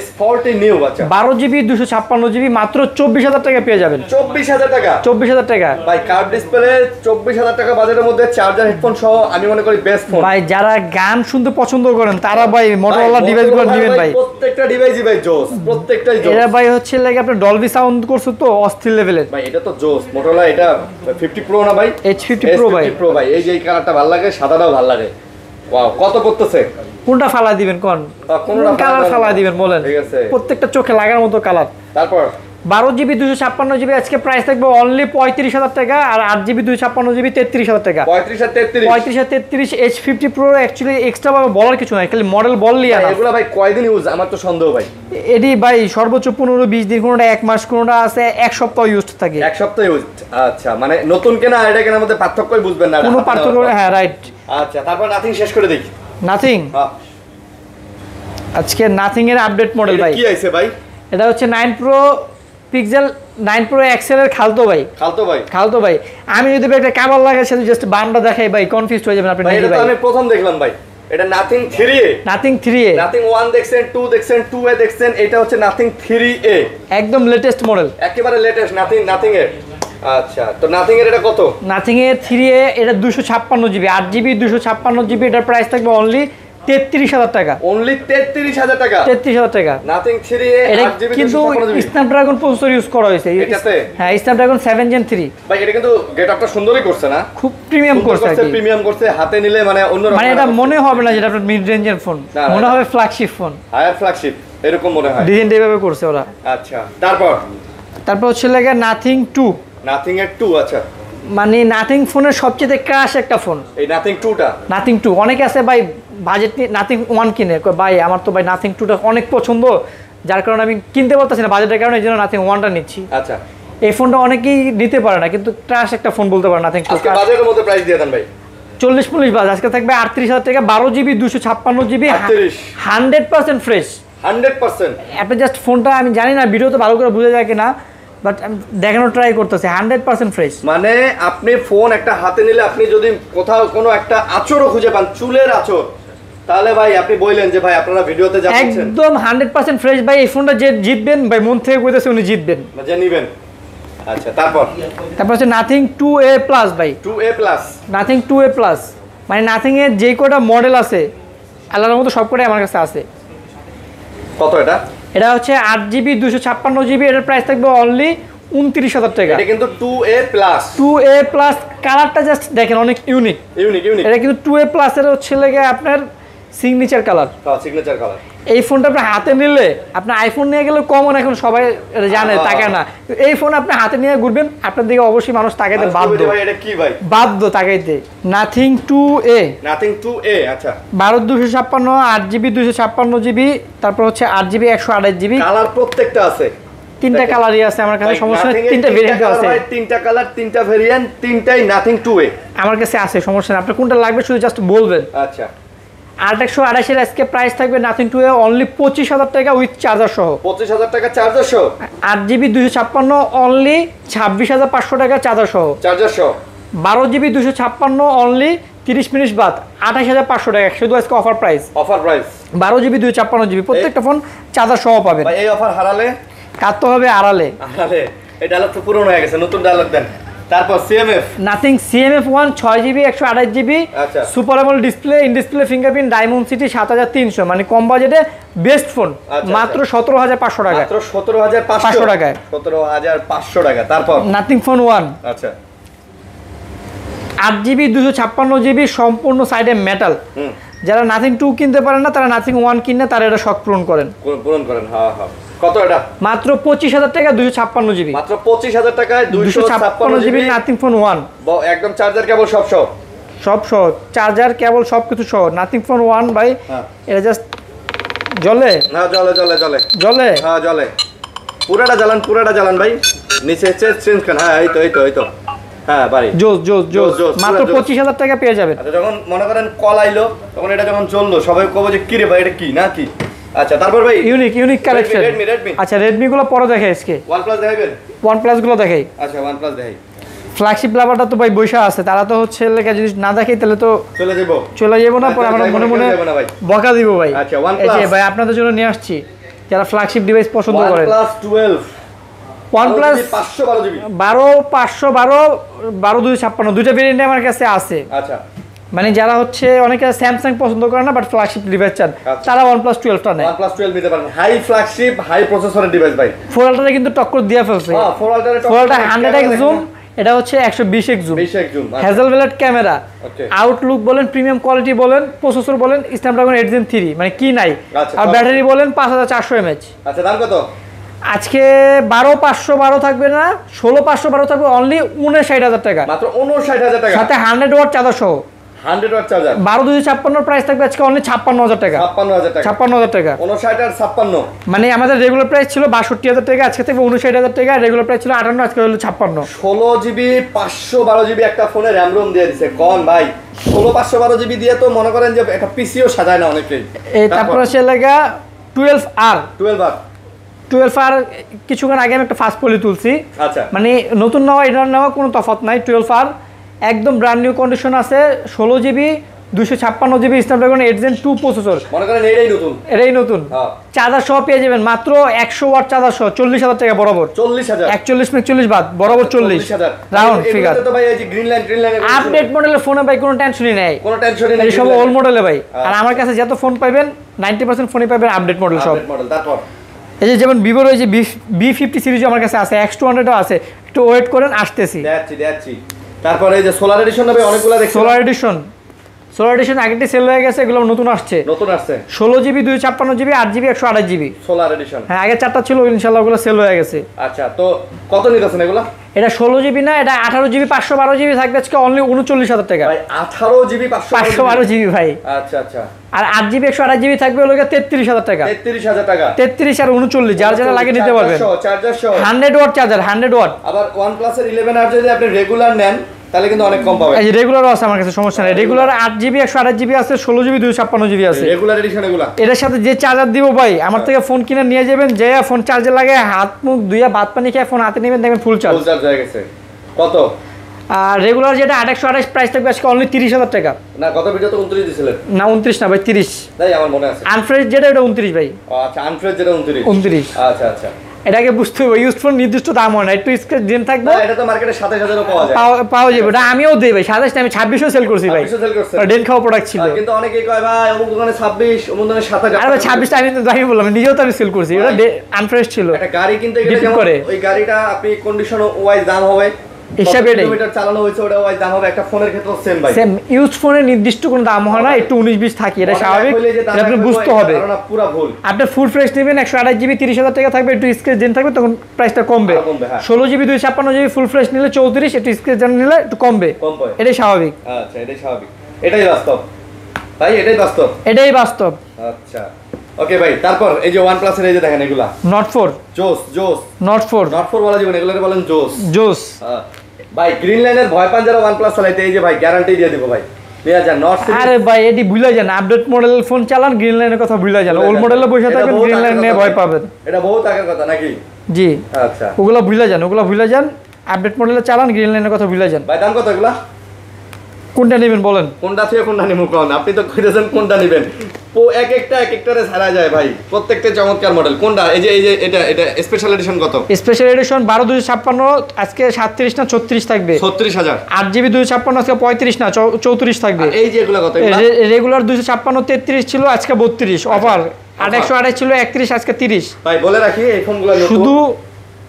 S40 new. আচ্ছা 12GB 256GB মাত্র 24,000 টাকা পেয়ে যাবেন। 24,000 টাকা? 24,000 টাকা ভাই, কার্ভ ডিসপ্লে 24,000 টাকা বাজারের মধ্যে, চার্জার হেডফোন সহ আমি মনে করি বেস্ট ফোন ভাই। যারা গান শুনতে পছন্দ করেন তারা ভাই মোটরোলা ডিভাইসগুলো নেবেন ভাই। প্রত্যেকটা ডিভাইসই ভাই জোস, প্রত্যেকটাই জোস। এটা ভাই হচ্ছে লাগে আপনার ডলবি সাউন্ড করছে তো অস্থির লেভেলের ভাই, এটা তো জোস। মোটরোলা এটা 50 প্রো না ভাই? H50 প্রো ভাই। এই যে এই কালারটা ভালো লাগে, সাদাটাও ভালো লাগে। ওয়াও, কত করতেছে? কোনটা ফালা দিবেন কোন কালার ফালা দিবেন বলেন, প্রত্যেকটা চোখে লাগার মতো কালার। তারপর 12GB 256GB আজকে প্রাইস থাকবে অনলি 35,000 টাকা, আর 8GB 256GB 33,000 টাকা। 35 আর 33 H50 প্রো অ্যাকচুয়ালি এক্সট্রা ভাবে বলার কিছু নাই, খালি মডেল বললেই আর এগুলো ভাই কয়দিন ইউজ আমার তো সন্দেহ ভাই। এডি ভাই সর্বোচ্চ 15-20 দিন, কোনটা 1 মাস, কোনটা আছে 1 সপ্তাহ ইউজ থাকে। 1 সপ্তাহ ইউজ। আচ্ছা, মানে নতুন কেনা এটা কেনার মধ্যে পার্থক্যই বুঝবেন না, কোনো পার্থক্য। হ্যাঁ, রাইট। আচ্ছা, তারপর নাথিং শেষ করে দেখি। নাথিং আজকে নাথিং এর আপডেট মডেল ভাই। কি আইছে ভাই? এটা হচ্ছে 9 প্রো পিক্সেল 9 প্রো এক্সেল এর খালতো ভাই। আমি যদি একটা কাভার লাগাই সাথে জাস্ট বামটা দেখাই ভাই, কনফিউজড হয়ে যাবেন আপনি। এটা তো আমি প্রথম দেখলাম ভাই। এটা nothing 3A, nothing 3A, nothing 1 দেখছেন, 2 দেখছেন, 2A দেখছেন, এটা হচ্ছে নাথিং 3A, একদম লেটেস্ট মডেল, একেবারে লেটেস্ট নাথিং এর। আচ্ছা, তো নাথিং এর এটা কত? নাথিং এর 3A এটা 256GB, 8GB 256GB, এটার প্রাইস থাকবে অনলি 33,000 টাকা। অনলি 33,000 টাকা, 33,000 টাকা। নাথিং 3A এটা 8GB কিন্তু 256GB স্ন্যাপড্রাগন প্রসেসর ইউজ করা হয়েছে এটাতে। হ্যাঁ, স্ন্যাপড্রাগন 7 Gen 3। ভাই এটা কিন্তু গেটআপটা সুন্দরই করছে না, খুব প্রিমিয়াম করছে আর কি। প্রিমিয়াম করছে, হাতে নিলে মানে অন্য মানে এটা মনে হবে না যেটা আপনার মিড রেঞ্জের ফোন, না, মনে হবে ফ্ল্যাগশিপ ফোন, হায়ার ফ্ল্যাগশিপ এরকম মনে হয়। ডিজাইনটা এভাবে করছে ওরা। আচ্ছা, তারপর হচ্ছে লাগে নাথিং 2, নাথিং এর 2। আচ্ছা, মানে নাথিং ফোনের সবচেয়ে ক্রাশ একটা ফোন এই নাথিং 2টা। নাথিং 2 অনেকে আছে ভাই বাজেট নিয়ে নাথিং 1 কিনে, কয় ভাই আমার তো ভাই নাথিং 2টা অনেক পছন্দ, যার কারণে আমি কিনতে পারতেছি না বাজেটের কারণে, এই জন্য নাথিং 1টা নিচ্ছি। আচ্ছা, এই ফোনটা অনেকেই নিতে পারে না, কিন্তু ক্রাশ একটা ফোন বলতে পারে নাথিং 2। আজকে বাজেটের মধ্যে প্রাইস দিয়ে দেন ভাই। 40-50 বাজ আজকে থাকবে 38,000 টাকা, 12GB 256GB, 38 100% ফ্রেশ। 100%। আপনি জাস্ট ফোনটা, আমি জানি না ভিডিওতে ভালো করে বোঝা যায় কিনা, বাট আমি দেখানোর ট্রাই করতেছি, 100% ফ্রেশ। মানে আপনি ফোন একটা হাতে নিলে আপনি যদি কোথাও কোনো একটা আঁচড়ও খুঁজে পান, চুলের আঁচড়, তাহলে ভাই আপনি বললেন যে ভাই আপনারা ভিডিওতে যা বলছেন একদম 100% ফ্রেশ ভাই। এই ফোনটা যে জিতবেন ভাই, মন থেকে কইতেছে উনি জিতবেন, যে নিবেন। আচ্ছা, তারপর হচ্ছে নাথিং 2A প্লাস ভাই, 2A plus. Nothing 2A plus, মানে নাথিং এর যে কটা মডেল আছে আল্লাহর মতো সব কটাই আমার কাছে আছে। কত এটা? এটা হচ্ছে 8GB 256GB, এটার প্রাইস থাকবে অনলি 29,000 টাকা। এটা কিন্তু 2A প্লাস। 2A প্লাস, কালারটা জাস্ট দেখেন অনেক ইউনিক। এটা কিন্তু 2A প্লাস এর হচ্ছে লাগে আপনার সিগনেচার কালার। Signature colour. এই ফোনটা আপনি হাতে নিলে, আপনি আইফোন নিয়ে গেলে কমন, এখন সবাই জানে তাকায় না, এই ফোন আপনি হাতে নিয়ে ঘুরবেন, আপনার দিকে অবশ্যই মানুষ তাকাইতে বাধ্য। ভাই এটা কি ভাই? বাধ্য তাকাইতে। Nothing 2A, nothing 2A। আচ্ছা, 12/256, 8GB 256GB, তারপর হচ্ছে 8GB 128GB। কালার প্রত্যেকটা আছে, তিনটা কালারই আছে আমার কাছে, সমস্যা নেই, তিনটা ভেরিয়েন্ট আছে। তিনটা কালার, তিনটা ভেরিয়েন্ট, তিনটাই নাথিং 2A আমার কাছে আছে, সমস্যা নেই, আপনার কোনটা লাগবে শুধু জাস্ট বলবেন। আচ্ছা, 828 এর আজকে প্রাইস থাকবে নাথিং 2A অনলি 25,000 টাকা উইথ চার্জার সহ। 25,000 টাকা চার্জার সহ। 8GB 256 অনলি 26,500 টাকা চার্জার সহ। চার্জার সহ। 12GB 256 অনলি 30 মিনিট বাদ 28,500 টাকা, শুধু আজকে offer price. Offer price 12GB 256GB, প্রত্যেকটা ফোন চার্জার সহ পাবেন। ভাই এই অফার হারালে কাটতে হবে আড়ালে। এই ডায়লগ তো পুরনো হয়ে গেছে, নতুন ডায়লগ দেন। তারপর CMF, nothing CMF1 6GB 128GB, আচ্ছা, super AMOLED display, in display fingerprint, diamond city, 7,300, মানে কম বাজেটে বেস্ট ফোন, মাত্র 17,500 টাকা। মাত্র 17,500 টাকায়, 17,500 টাকা। তারপর নাথিং ফোন 1, আচ্ছা, 8GB 256GB, সম্পূর্ণ সাইডে মেটাল। যারা নাথিং 2 কিনতে পারেন না, তারা নাথিং 1 কিনে তারা এটা শখ পূরণ করেন। হ্যাঁ হ্যাঁ। কত এটা? মাত্র 25,000 টাকা 256GB। মাত্র 25,000 টাকায় 256GB নাথিং ফোন 1, একদম চার্জার কেবল সব সহ, চার্জার কেবল সবকিছু সহ। নাথিং ফোন 1 ভাই, এটা জাস্ট জ্বলে না, জ্বলে হ্যাঁ, জ্বলে। পুরাটা জ্বালান ভাই, নিচে চেঞ্জ করেন। হ্যাঁ, এই তো হ্যাঁ ভাই, জোস মাত্র 25,000 টাকা পেয়ে যাবেন। আচ্ছা, যখন মনে করেন কল আইলো, তখন এটা যখন জ্বললো, সবাই কবে যে কি রে ভাই এটা কি না কি। আচ্ছা, তারপর ভাই ইউনিক কালেকশন। Redmi আচ্ছা, Redmi গুলো পরে দেখাই আজকে। OnePlus দেখাবেন? OnePlus গুলো দেখাই। আচ্ছা, OnePlus দেখাই। ফ্ল্যাগশিপ লাভারটা তো ভাই বৈশা আছে, তারা তো হচ্ছে লেখা যদি না দেখাই তাহলে তো চলে যাবো না, পরে আমরা মনে বকা দিব ভাই। আচ্ছা, এই যে ভাই আপনাদের জন্য নিয়ে আসছি যারা ফ্ল্যাগশিপ ডিভাইস পছন্দ করেন। OnePlus 512GB 12/256 দুইটা ভেরিয়েন্ট আমার কাছে আছে। আচ্ছা, মানে যারা হচ্ছে অনেকে স্যামসাং পছন্দ করে না বাট ফ্ল্যাগশিপ ডিভাইস চান, তারা OnePlus 12টা নেয়। OnePlus 12 নিতে পারেন, হাই ফ্ল্যাগশিপ, হাই প্রসেসরের ডিভাইস ভাই। 4 আলট্রাটা কিন্তু টক্কর দিয়ে ফেলছে। হ্যাঁ, 4 আলট্রা 100x জুম, এটা হচ্ছে 120x zoom, 20x zoom, Hasselblad camera, outlook বলেন, প্রিমিয়াম কোয়ালিটি বলেন, প্রসেসর বলেন স্ন্যাপড্রাগন 8 Gen 3, মানে কি নাই। আর ব্যাটারি বলেন 5400 mAh। আচ্ছা, দাম কত? আজকে 12,512 থাকবে না, 16,512 থাকবে অনলি 59,000 টাকা, মাত্র 59,000 টাকা, সাথে 100 ওয়াট চার্জার সহ। 100 ওয়াট চার্জার। 12,256 প্রাইস থাকবে আজকে অনলি 56,000 টাকা। 56,000 টাকা। 59 আর 56, মানে আমাদের রেগুলার প্রাইস ছিল 62,000 টাকা, আজকে থেকে 59,000 টাকা, রেগুলার প্রাইস ছিল 58, আজকে হলো 56। 16GB 512GB একটা ফোনে RAM ROM দিয়ে দিছে কোন ভাই। 16 512GB দিয়ে তো মনে করেন যে একটা পিসিও সাজায় না অনেকেই। এই তারপর আছে লাগা 12R কিছুক্ষণ আগে আমি একটা ফাস্ট পলি তুলছি। আচ্ছা, মানে নতুন নেওয়া এটা নেওয়া কোনো তফাৎ নাই। 12R একদম ব্র্যান্ড নিউ কন্ডিশন আছে, 16GB 256 GB Snapdragon 8 Gen 2 processor, মনে করেন এটাই নতুন চার্জার সহ পেয়ে যাবেন মাত্র 100 ওয়াট চার্জার সহ 40,000 টাকা বরাবর। 40,000 41 40 বাদ বরাবর 40,000 রাউন্ড ফিগার। তো ভাই এই যে গ্রিন লাইন আপডেট মডেলের ফোনে ভাই কোনো টেনশনই নাই, কোনো টেনশনই নাই, এই সব ওল্ড মডেলে ভাই। আর আমার কাছে যত ফোন পাবেন 90% ফোনই পাবেন আপডেট মডেল সব। তারপর এই যে যেমন ভিভোর ওই যে B50 সিরিজ আমার কাছে আছে, X200ও আছে, একটু ওয়েট করেন আসতেছি। দেখছি তারপরে এই যে সোলার এডিশন হবে অনেকগুলো দেখছি। সোলার এডিশন আগেটি সেল হয়ে গেছে, এগুলো নতুন আসছে 16 GB 256 GB 8 GB 128 GB solar edition. হ্যাঁ আগে 4টা ছিল, ইনশাআল্লাহ ওগুলো সেল হয়ে গেছে। আচ্ছা তো কত নিতেছেন এগুলা? এটা 16 জিবি না, এটা 18 জিবি 512 জিবি থাকবে আজকে অনলি 39,000 টাকা ভাই। 18 জিবি 512 জিবি ভাই। আচ্ছা আর 8 জিবি 128 জিবি থাকবে হলো 33,000 টাকা। 33,000 টাকা, 33 আর 39 যার যারা লাগিয়ে নিতে পারবেন। চার্জার সহ 100 ওয়াট চার্জার, 100 ওয়াট। আবার OnePlus এর 11R যদি আপনি রেগুলার নেন তাহলে কিন্তু অনেক কম পাবেন। এই যে রেগুলারও আছে আমার কাছে, সমস্যা নেই। রেগুলার 8 জিবি 128 জিবি আছে, 16 জিবি 256 জিবি আছে রেগুলার এডিশন এগুলা। এটার সাথে যে চার্জার দিব ভাই, আমার থেকে ফোন কিনে নিয়ে যাবেন, যে ফোন চার্জে লাগে হাত মুখ ধুইয়া ভাত পানি খেয়ে ফোন হাতে নেবেন, দেখবেন ফুল চার্জ হয়ে গেছে। কত? আর রেগুলার যেটা 828 প্রাইস থাকবে আজকে অনলি 30,000 টাকা। না কত ভিডিওতে 29 দিছিলেন? না 29 না ভাই 30। তাই আমার মনে আছে। আনফ্রেশ যেটা এটা 29 ভাই। আচ্ছা আনফ্রেশ যেটা 29। আচ্ছা এটাকে বুঝতে হবে, ইউজ ফোন নির্দিষ্ট দাম হয় না, একটু স্ক্র্যাচ দিন থাকবে। না এটা তো মার্কেটে 27,000 পাওয়া যাবে। এটা আমিও দেই ভাই, 27 আমি 26ও সেল করছি ভাই। 26 সেল করছেন? ডেন খাওয়া প্রোডাক্ট ছিল। কিন্তু অনেকেই কয় ভাই অমুক দোকানে 26 অমুক দোকানে 27। আরে ভাই 26টা আমি বললাম, নিজেও তো আমি সেল করছি, এটা আনফ্রেশ ছিল। একটা গাড়ি কিনতে গেলে যেমন ওই গাড়িটা আপনি কন্ডিশন ওয়াইজ দাম হবে, হিসাবে এটাই কিলোমিটার চালানো হয়েছে ওটা ওয়াইজ দাম হবে। একটা ফোনের ক্ষেত্রে সেম ভাই, সেম ইউজ ফোনের নির্দিষ্ট কোনো দাম হয় না, একটু 19-20 থাকে, এটা স্বাভাবিক, এটা আপনি বুঝতে হবে। কারণ পুরো ভুল। আপনি ফুল ফ্রেশ নেবেন 128 জিবি 30,000 টাকা থাকবে, একটু স্ক্র্যাচ দিন থাকবে, তখন প্রাইসটা কমবে। 16 জিবি 256 জিবি ফুল ফ্রেশ নিলে 34, একটু স্ক্র্যাচ দিন নিলে একটু কমবে, এটাই স্বাভাবিক। আচ্ছা এটাই স্বাভাবিক, এটাই বাস্তব ভাই, এটাই বাস্তব। আচ্ছা ওকে ভাই। তারপর এই যে OnePlus এর এই যে দেখেন এগুলা Nord 4 জোস Nord 4 বলা যাবে না, এগুলোকে বলেন জোস। হ্যাঁ ভাই গ্রিন লাইনের ভয় পান যারা OnePlus চালাইতে, এই যে ভাই গ্যারান্টি দিয়ে দিব ভাই। আরে ভাই এটি ভুলে যান, আপডেট মডেল ফোন চালান, গ্রিন লাইনের কথা ভুলে যান, ওল্ড মডেলে বসে থাকবেন, গ্রিন লাইন নিয়ে ভয় পাবেন। এটা বহুত আগের কথা নাকি? জি আচ্ছা ওগুলো ভুলে যান, আপডেট মডেলে চালান, গ্রিন লাইনের কথা ভুলে যান। ভাই দাম কত এগুলা? কোনটা নেবেন বলেন? কোনটা থেকে কোনটা নেব কোন? আপনি তো কইতেছেন কোনটা নেবেন, এক একটারে ছাড়া যায় ভাই, প্রত্যেকটা চমৎকার মডেল। কোনটা? এই যে এটা স্পেশাল এডিশন কত? স্পেশাল এডিশন 12 256 আজকে 37 না 36 থাকবে। 36,000। 8 জিবি 256 আজকে 35 না 34 থাকবে। এই যে এগুলা কত? রেগুলার 256 33 ছিল, আজকে 32 অফার। 828 ছিল 31, আজকে 30। ভাই বলে রাখি এই ফোনগুলো শুধু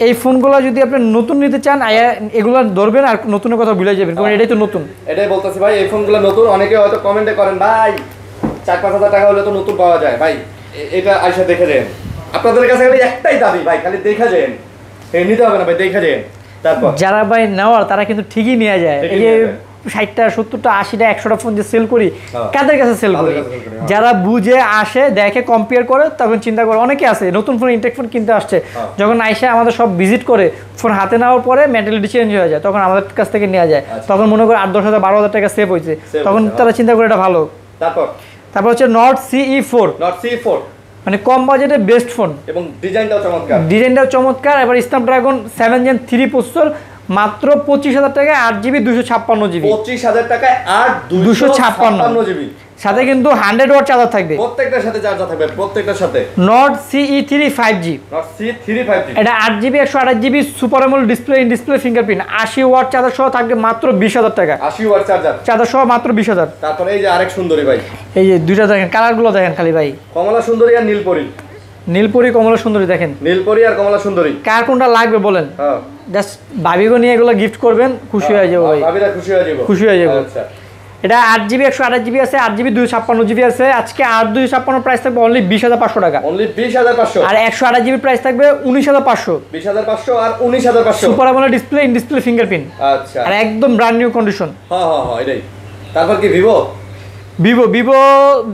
এই ফোনগুলো যদি আপনি নতুন নিতে চান, এগুলো ধরবেন আর নতুনের কথা ভুলে যাবেন, কারণ এটাই তো নতুন। এটাই বলতেছি ভাই, এই ফোনগুলো নতুন। অনেকে হয়তো কমেন্টে করেন ভাই 4-5 হাজার টাকা হলে তো নতুন পাওয়া যায়। ভাই এটা আইসা দেখে দেন, আপনাদের কাছে খালি একটাই দাবি ভাই, খালি দেখে দেন, নিতে হবে না ভাই, দেখে দেন। তারপর যারা ভাই নেওয়ার তারা কিন্তু ঠিকই নিয়ে যায়। এই যে 60টা 70টা 80টা 100টা ফোন যে সেল করি, কাদের কাছে সেল করি? যারা বুঝে আসে, দেখে, কম্পেয়ার করে, তখন চিন্তা করে। অনেকে আছে নতুন ফোন ইনটেক ফোন কিনতে আসছে, যখন আইসা আমাদের সব ভিজিট করে ফোন হাতে নেওয়ার পরে মেন্টালিটি চেঞ্জ হয়ে যায়, তখন আমাদের কাছ থেকে নেওয়া যায়, তখন মনে করে 8-10 হাজার 12 হাজার টাকা সেভ হয়েছে, তখন তারা চিন্তা করে এটা ভালো। তারপর হচ্ছে Nord CE4 মানে কম বাজেটে বেস্ট ফোন, এবং ডিজাইনটাও চমৎকার। এবার স্ন্যাপড্রাগন 7 Gen 3 প্রসেসর, মাত্র 25,000 টাকায় 8 জিবি 256 জিবি। 25,000 টাকায় 8 256 জিবি, সাথে কিন্তু 100 ওয়াট চার্জার থাকবে, প্রত্যেকটার সাথে চার্জার থাকবে, প্রত্যেকটার সাথে। Nord CE3 5G, এটা 8 GB 128 GB super AMOLED display, in display fingerprint, 80 watt charger সহ থাকবে মাত্র 20,000 টাকা। 80 ওয়াট চার্জার সহ মাত্র 20,000। তারপরে এই যে আরেক সুন্দরী ভাই, এই যে দুইটা দেখেন, কালারগুলো দেখেন খালি ভাই, কমলা সুন্দরী আর নীলপরি কমলা সুন্দরী দেখেন, নীলপরি আর কমলা সুন্দরী, কার কোনটা লাগবে বলেন? জাস্ট ভাবিগো নিয়ে এগুলো গিফট করবেন, খুশি হয়ে যাবো ভাই, ভাবিরা খুশি হয়ে যাবো। আচ্ছা এটা 8 জিবি 128 জিবি আছে, 8 জিবি 256 জিবি আছে। আজকে 8 256 প্রাইস থাকবে অনলি 20,500 টাকা, অনলি 20,500। আর 128 জিবি প্রাইস থাকবে 19,500। 20,500 আর 19,500, super AMOLED display, in display fingerprint. আচ্ছা, আর একদম ব্র্যান্ড নিউ কন্ডিশন। হ্যাঁ এটাই। তারপর কি ভিভো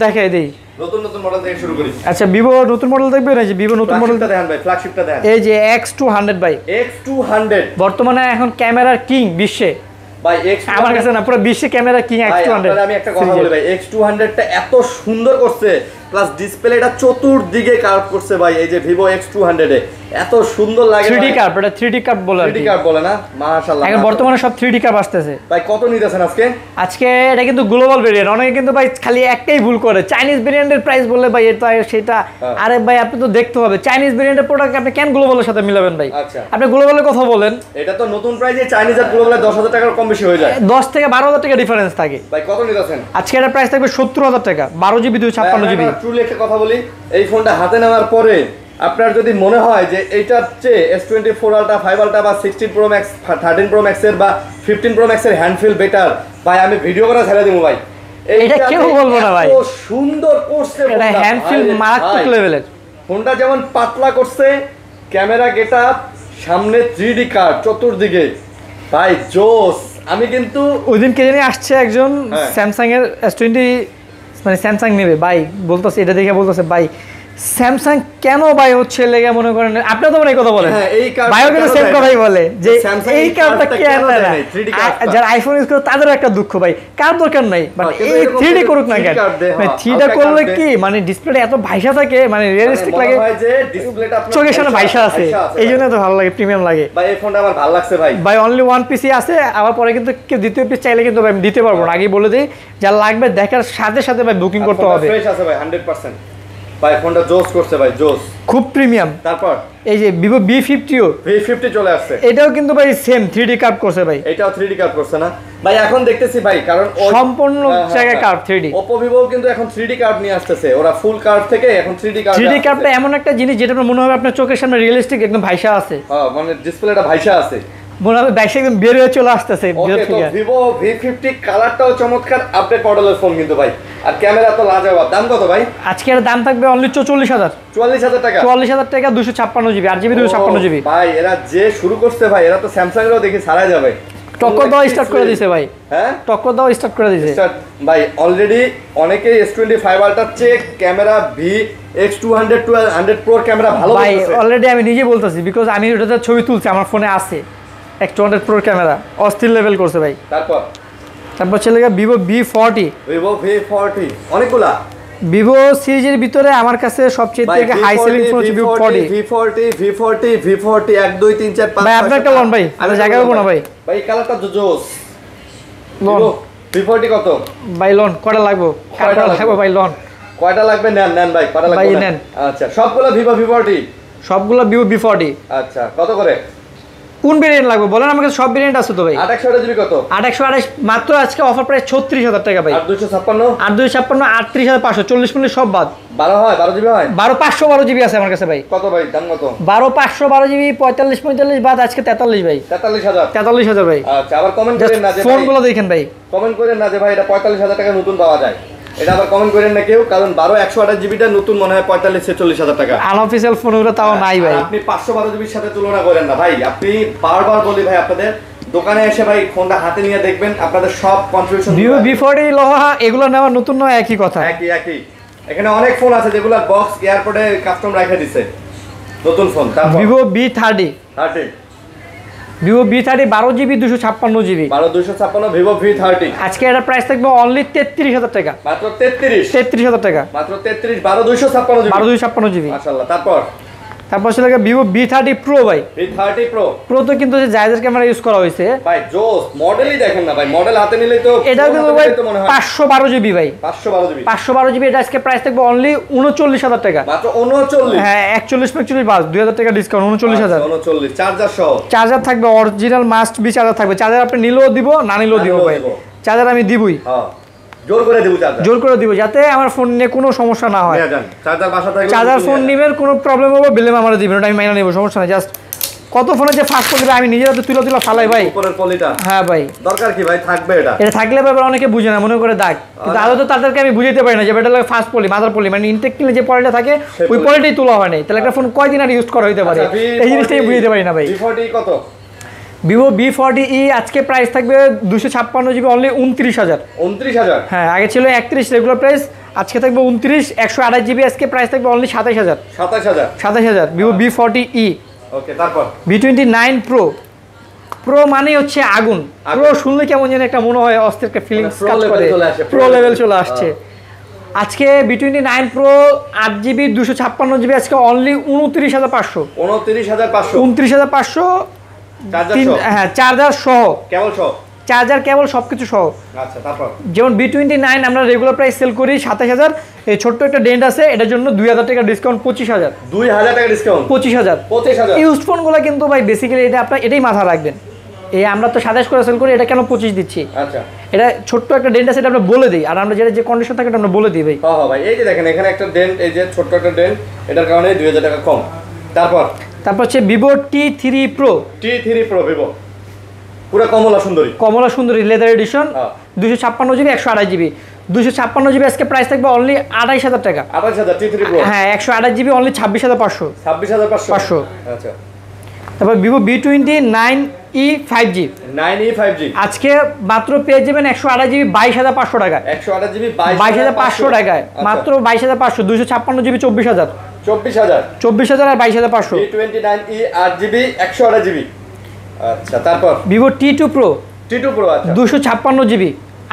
দেখাই দেই, নতুন মডেল থেকে শুরু করি। আচ্ছা ভিভো নতুন মডেল দেখবেন, এই যে ভিভো নতুন মডেলটা দেখেন ভাই, ফ্ল্যাগশিপটা দেখেন, এই যে X200 ভাই, X200 বর্তমানে এখন ক্যামেরার কিং বিশ্বে ভাই। আমার কাছে না, পুরো বিশ্বে ক্যামেরা কিং X200। আমি একটা কথা বলি ভাই, X200 টা এত সুন্দর করছে প্লাস ডিসপ্লেটা চতুর্দিকে কার্ভ করছে ভাই এই যে Vivo X200 এ এত সুন্দর লাগে 3D কার্ভ, এটা 3D কার্ভ বলে 3D কার্ভ বলে না মাশাআল্লাহ এখন বর্তমানে সব 3D কার্ভ আসতেছে ভাই কত নিতেছেন আজকে আজকে এটা কিন্তু গ্লোবাল ভেরিয়েন্ট অনেকে কিন্তু ভাই খালি একটাই ভুল করে চাইনিজ ভেরিয়েন্টের প্রাইস বলে ভাই এটা সেটা আরে ভাই আপনি তো দেখতে হবে চাইনিজ ভেরিয়েন্টের প্রোডাক্ট আপনি কেন গ্লোবালের সাথে মিলাবেন ভাই আচ্ছা আপনি গ্লোবালের কথা বলেন এটা তো নতুন প্রাইসে চাইনিজ আর গ্লোবালে 10,000 টাকার কম বেশি হয়ে যায় 10 থেকে 12,000 টাকা ডিফারেন্স থাকে ভাই কত নিতেছেন আজকে এটা প্রাইস থাকবে 70,000 টাকা 12GB 256GB ট্রুলি একটা কথা বলি এই ফোনটা হাতে নেওয়ার পরে আপনার যদি মনে হয় যে এইটার চেয়ে S24 আলট্রা 5 আলট্রা বা 16 প্রো ম্যাক্স 13 প্রো ম্যাক্স এর বা 15 প্রো ম্যাক্স এর হ্যান্ডফিল বেটার ভাই আমি ভিডিও করে ছেড়ে দেবো ভাই এটা কেউ বলবো না ভাই এত সুন্দর করছে এটা হ্যান্ডফিল মারাত্মক লেভেলের ফোনটা যেমন পাতলা করছে ক্যামেরা গেটআপ সামনে 3D কার্ড চতুর্দিকে ভাই জোস আমি কিন্তু ওইদিন কে জানি আসছে একজন স্যামসাং এর S20 মানে স্যামসাং নেবে ভাই বলতেছে এটা দেখে বলতেছে ভাই স্যামসাং কেন ভাই হচ্ছে লেগে মনে করেন আপনি তো মানে এই কথা বলেন হ্যাঁ এই কার্ড ভাইও কিন্তু সেম কথাই বলে যে এই কার্ডটা কেন দেয় না 3D কার্ড যারা আইফোন ইউজ করে তাদের একটা দুঃখ ভাই কার দরকার নাই বাট এই 3D করুক না কেন মানে 3D করলে কি মানে ডিসপ্লেটা এত ভাইসা থাকে মানে রিয়েলিস্টিক লাগে ভাই যে ডিসপ্লেটা আপনার চোখের সামনে ভাইসা আছে এইজন্য তো ভালো লাগে প্রিমিয়াম লাগে ভাই এই ফোনটা আমার ভালো লাগছে ভাই ভাই অনলি ওয়ান পিসি আছে আবার পরে কিন্তু কেউ দ্বিতীয় পিস চাইলে কিন্তু আমি দিতে পারবো না আগেই বলে দিই যা লাগবে দেখার সাথে সাথে ভাই বুকিং করতে হবে ফ্রেশ আছে ভাই 100% ভাই ফোনটা জোস করছে ভাই জোস খুব প্রিমিয়াম তারপর এই যে Vivo B50 V50 চলে আসছে এটাও কিন্তু ভাই সেম 3D কার্ভ করছে ভাই এটাও 3D কার্ভ করছে না ভাই এখন দেখতেছি ভাই কারণ সম্পূর্ণ জায়গায় কার্ভ 3D Oppo Vivo কিন্তু এখন 3D কার্ভ নিয়ে আসতেছে ওরা ফুল কার্ভ থেকে এখন 3D কার্ভ 3D কার্ভটা এমন একটা জিনিস যেটা আপনার মনে হবে আপনার চোখের সামনে রিয়েলিস্টিক একদম ভাইসা আছে হ্যাঁ মানে ডিসপ্লেটা ভাইসা আছে মনে হবে ভাইসা একদম বের হয়ে চলে আসতেছে ওকে তো Vivo V50 কালারটাও চমৎকার আপডেট মডেলের ফোন কিন্তু ভাই আর ক্যামেরা তো লাজবাব দাম কত ভাই আজকে এর দাম থাকবে অনলি 44,000 44,000 টাকা 44,000 টাকা 256GB 8GB 256GB ভাই এরা যে শুরু করছে ভাই এরা তো স্যামসাং এরও দেখি ছাড়াই যাবে টক্কর দাও স্টার্ট করে দিয়েছে ভাই হ্যাঁ টক্কর দাও স্টার্ট করে দিয়েছে ভাই অলরেডি অনেকেই S25 আলট্রার চেয়ে ক্যামেরা X200 100 Pro ক্যামেরা ভালো ভাই অলরেডি আমি নিজে বলতেছি বিকজ আমি ওটাতে ছবি তুলছি আমার ফোনে আছে X200 Pro ক্যামেরা অস্থির লেভেল করছে ভাই তারপর চলে গেল Vivo V40 অনেকগুলা Vivo সিরিজের ভিতরে আমার কাছে সবচেয়ে থেকে হাই সেলিং ফোন হচ্ছে V40 1 2 3 4 5 ভাই আপনার একটা লোন ভাই আমি জায়গা পাবো না ভাই ভাই কালারটা জোস লোন V40 কত ভাই লোন কয়টা লাগবে কয়টা লাগবে ভাই লোন কয়টা লাগবে নেন ভাই কয়টা লাগবে ভাই নেন আচ্ছা সবগুলো V40 সবগুলো Vivo V40 আচ্ছা কত করে কোন ভেরিয়েন্ট লাগবে বলেন আমাকে সব ভেরিয়েন্ট আছে তো ভাই 828 কত 828 মাত্র আজকে অফার প্রাইস 36000 টাকা ভাই 8256 38500 40 মিনিট সব বাদ 12 হয় 12 জিবি হয় 12512 জিবি আছে আমার কাছে ভাই কত ভাই দাম কত 12512 জিবি 45 বাদ আজকে 43 ভাই 43000 ভাই আচ্ছা আবার কমেন্ট করেন না যে ফোনগুলো দেখেন ভাই কমেন্ট করেন না যে ভাই এটা 45000 টাকা নতুন পাওয়া যায় এটা আবার কমেন্ট করেন না কেউ কারণ 128 জিবিটা নতুন মনে হয় 45-46000 টাকা আনঅফিশিয়াল ফোনগুলো তাও নাই ভাই আপনি 512 জিবির সাথে তুলনা করেন না ভাই আপনি বারবার বলি ভাই আপনাদের দোকানে এসে ভাই ফোনটা হাতে নিয়ে দেখবেন আপনাদের সব কনফিউশন Vivo V40 লোহা এগুলো নেওয়া নতুন নয় একই কথা একই এখানে অনেক ফোন আছে যেগুলো বক্স এয়ারপোর্টে কাস্টম রেখে দিয়েছে নতুন ফোন তারপর Vivo V30 Vivo V30 12GB 256GB 12256 Vivo V30 আজকে এর প্রাইস থাকবে অনলি 33000 টাকা মাত্র 33000 টাকা মাত্র 33 12256GB মাশাআল্লাহ তারপর ছিল Vivo V30 Pro ভাই V30 Pro তো কিন্তু যে জায়েজের ক্যামেরা ইউজ করা হয়েছে ভাই জোস মডেলই দেখেন না ভাই মডেল হাতে নিলেই তো এটা কিন্তু ভাই 512GB ভাই 512GB এটা আজকে প্রাইস থাকবে অনলি 39000 টাকা মাত্র 39 হ্যাঁ 41 বাস 2000 টাকা ডিসকাউন্ট 39000 39 চার্জার সহ চার্জার থাকবে অরিজিনাল মাস্ট বি চার্জার থাকবে চার্জার আপনি নিলেও দিব না নিলেও দিব ভাই চার্জার আমি দিবই হ্যাঁ জোর করে দিব যাতে আমার ফোন নিয়ে কোনো সমস্যা না হয় চার্জার বাসা থাকলে চার্জার ফোন নিবেন কোনো প্রবলেম হবে বিলেম আমরা দিবেন ওটা আমি মাইনা নেব সমস্যা নাই জাস্ট কত ফোনে যে ফাস্ট করে আমি নিজের হাতে তুলা ফালাই ভাই উপরের পলিটা হ্যাঁ ভাই দরকার কি ভাই থাকবে এটা থাকলে ব্যাপার অনেকে বুঝে না মনে করে দাগ কিন্তু আদৌ তো তাদেরকে আমি বুঝাইতে পারি না যে এটা লাগে ফাস্ট পলি মাদার পলি মানে ইনটেক কিনে যে পলিটা থাকে ওই পলিটাই তোলা হয় না তাহলে একটা ফোন কয়দিন আর ইউজ করা হইতে পারে এই জিনিসটাই বুঝাইতে পারি না ভাই V40 কত Vivo V40e আজকে প্রাইস থাকবে 256GB অনলি 29000 হ্যাঁ আগে ছিল 31 রেগুলার প্রাইস আজকে থাকবে 29 128GB আজকে প্রাইস থাকবে অনলি 27000 Vivo V40e ওকে তারপর V29 Pro মানে হচ্ছে আগুন প্রো শুনলে কেমন যেন একটা মনে হয় অস্থির একটা ফিলিংস কাজ করে প্রো লেভেল চলে আসছে আজকে B29 Pro 8GB 256GB আজকে অনলি 29,500 29,500 29,500 হ্যাঁ চার্জার সহ কেবল সহ চার্জার কেবল সবকিছু সহ। আচ্ছা তারপর যেমন B29 আমরা রেগুলার প্রাইস সেল করি 27,000, এই ছোট্ট একটা ডেন্ট আছে এটার জন্য 2,000 টাকা ডিসকাউন্ট 25,000 টাকা ডিসকাউন্ট 25,000 ইউজড ফোনগুলো কিন্তু ভাই বেসিক্যালি এটা আপনার এটাই মাথা রাখবেন, এই আমরা তো 27 করে সেল করি, এটা কেন 25 দিচ্ছি? আচ্ছা এটা ছোট্ট একটা ডেন্ট আছে এটা আমরা বলে দিই, আর আমরা যেটা যে কন্ডিশন থাকে এটা আমরা বলে দিই ভাই। হ্যাঁ ভাই এই যে দেখেন এখানে একটা ডেন্ট, এই যে ছোট্ট একটা ডেন্ট, এটার কারণে 2,000 টাকা কম। তারপর হচ্ছে Vivo T3 Pro Vivo পুরো কমলা সুন্দরী leather addition 256GB 128GB 256GB আজকে প্রাইস থাকবে অনলি 28,000 টাকা। 28,000 T3 Pro হ্যাঁ 128GB অনলি 26,500 26,500 আচ্ছা। তারপর Vivo B29e 5G আজকে মাত্র পেয়ে যাবেন 128GB 22,500 টাকা 128GB 22,500 টাকায় মাত্র 22,500 256GB 24,000 আর 22,500 B29e 8GB 128GB আচ্ছা। তারপর Vivo T2 Pro আচ্ছা 256GB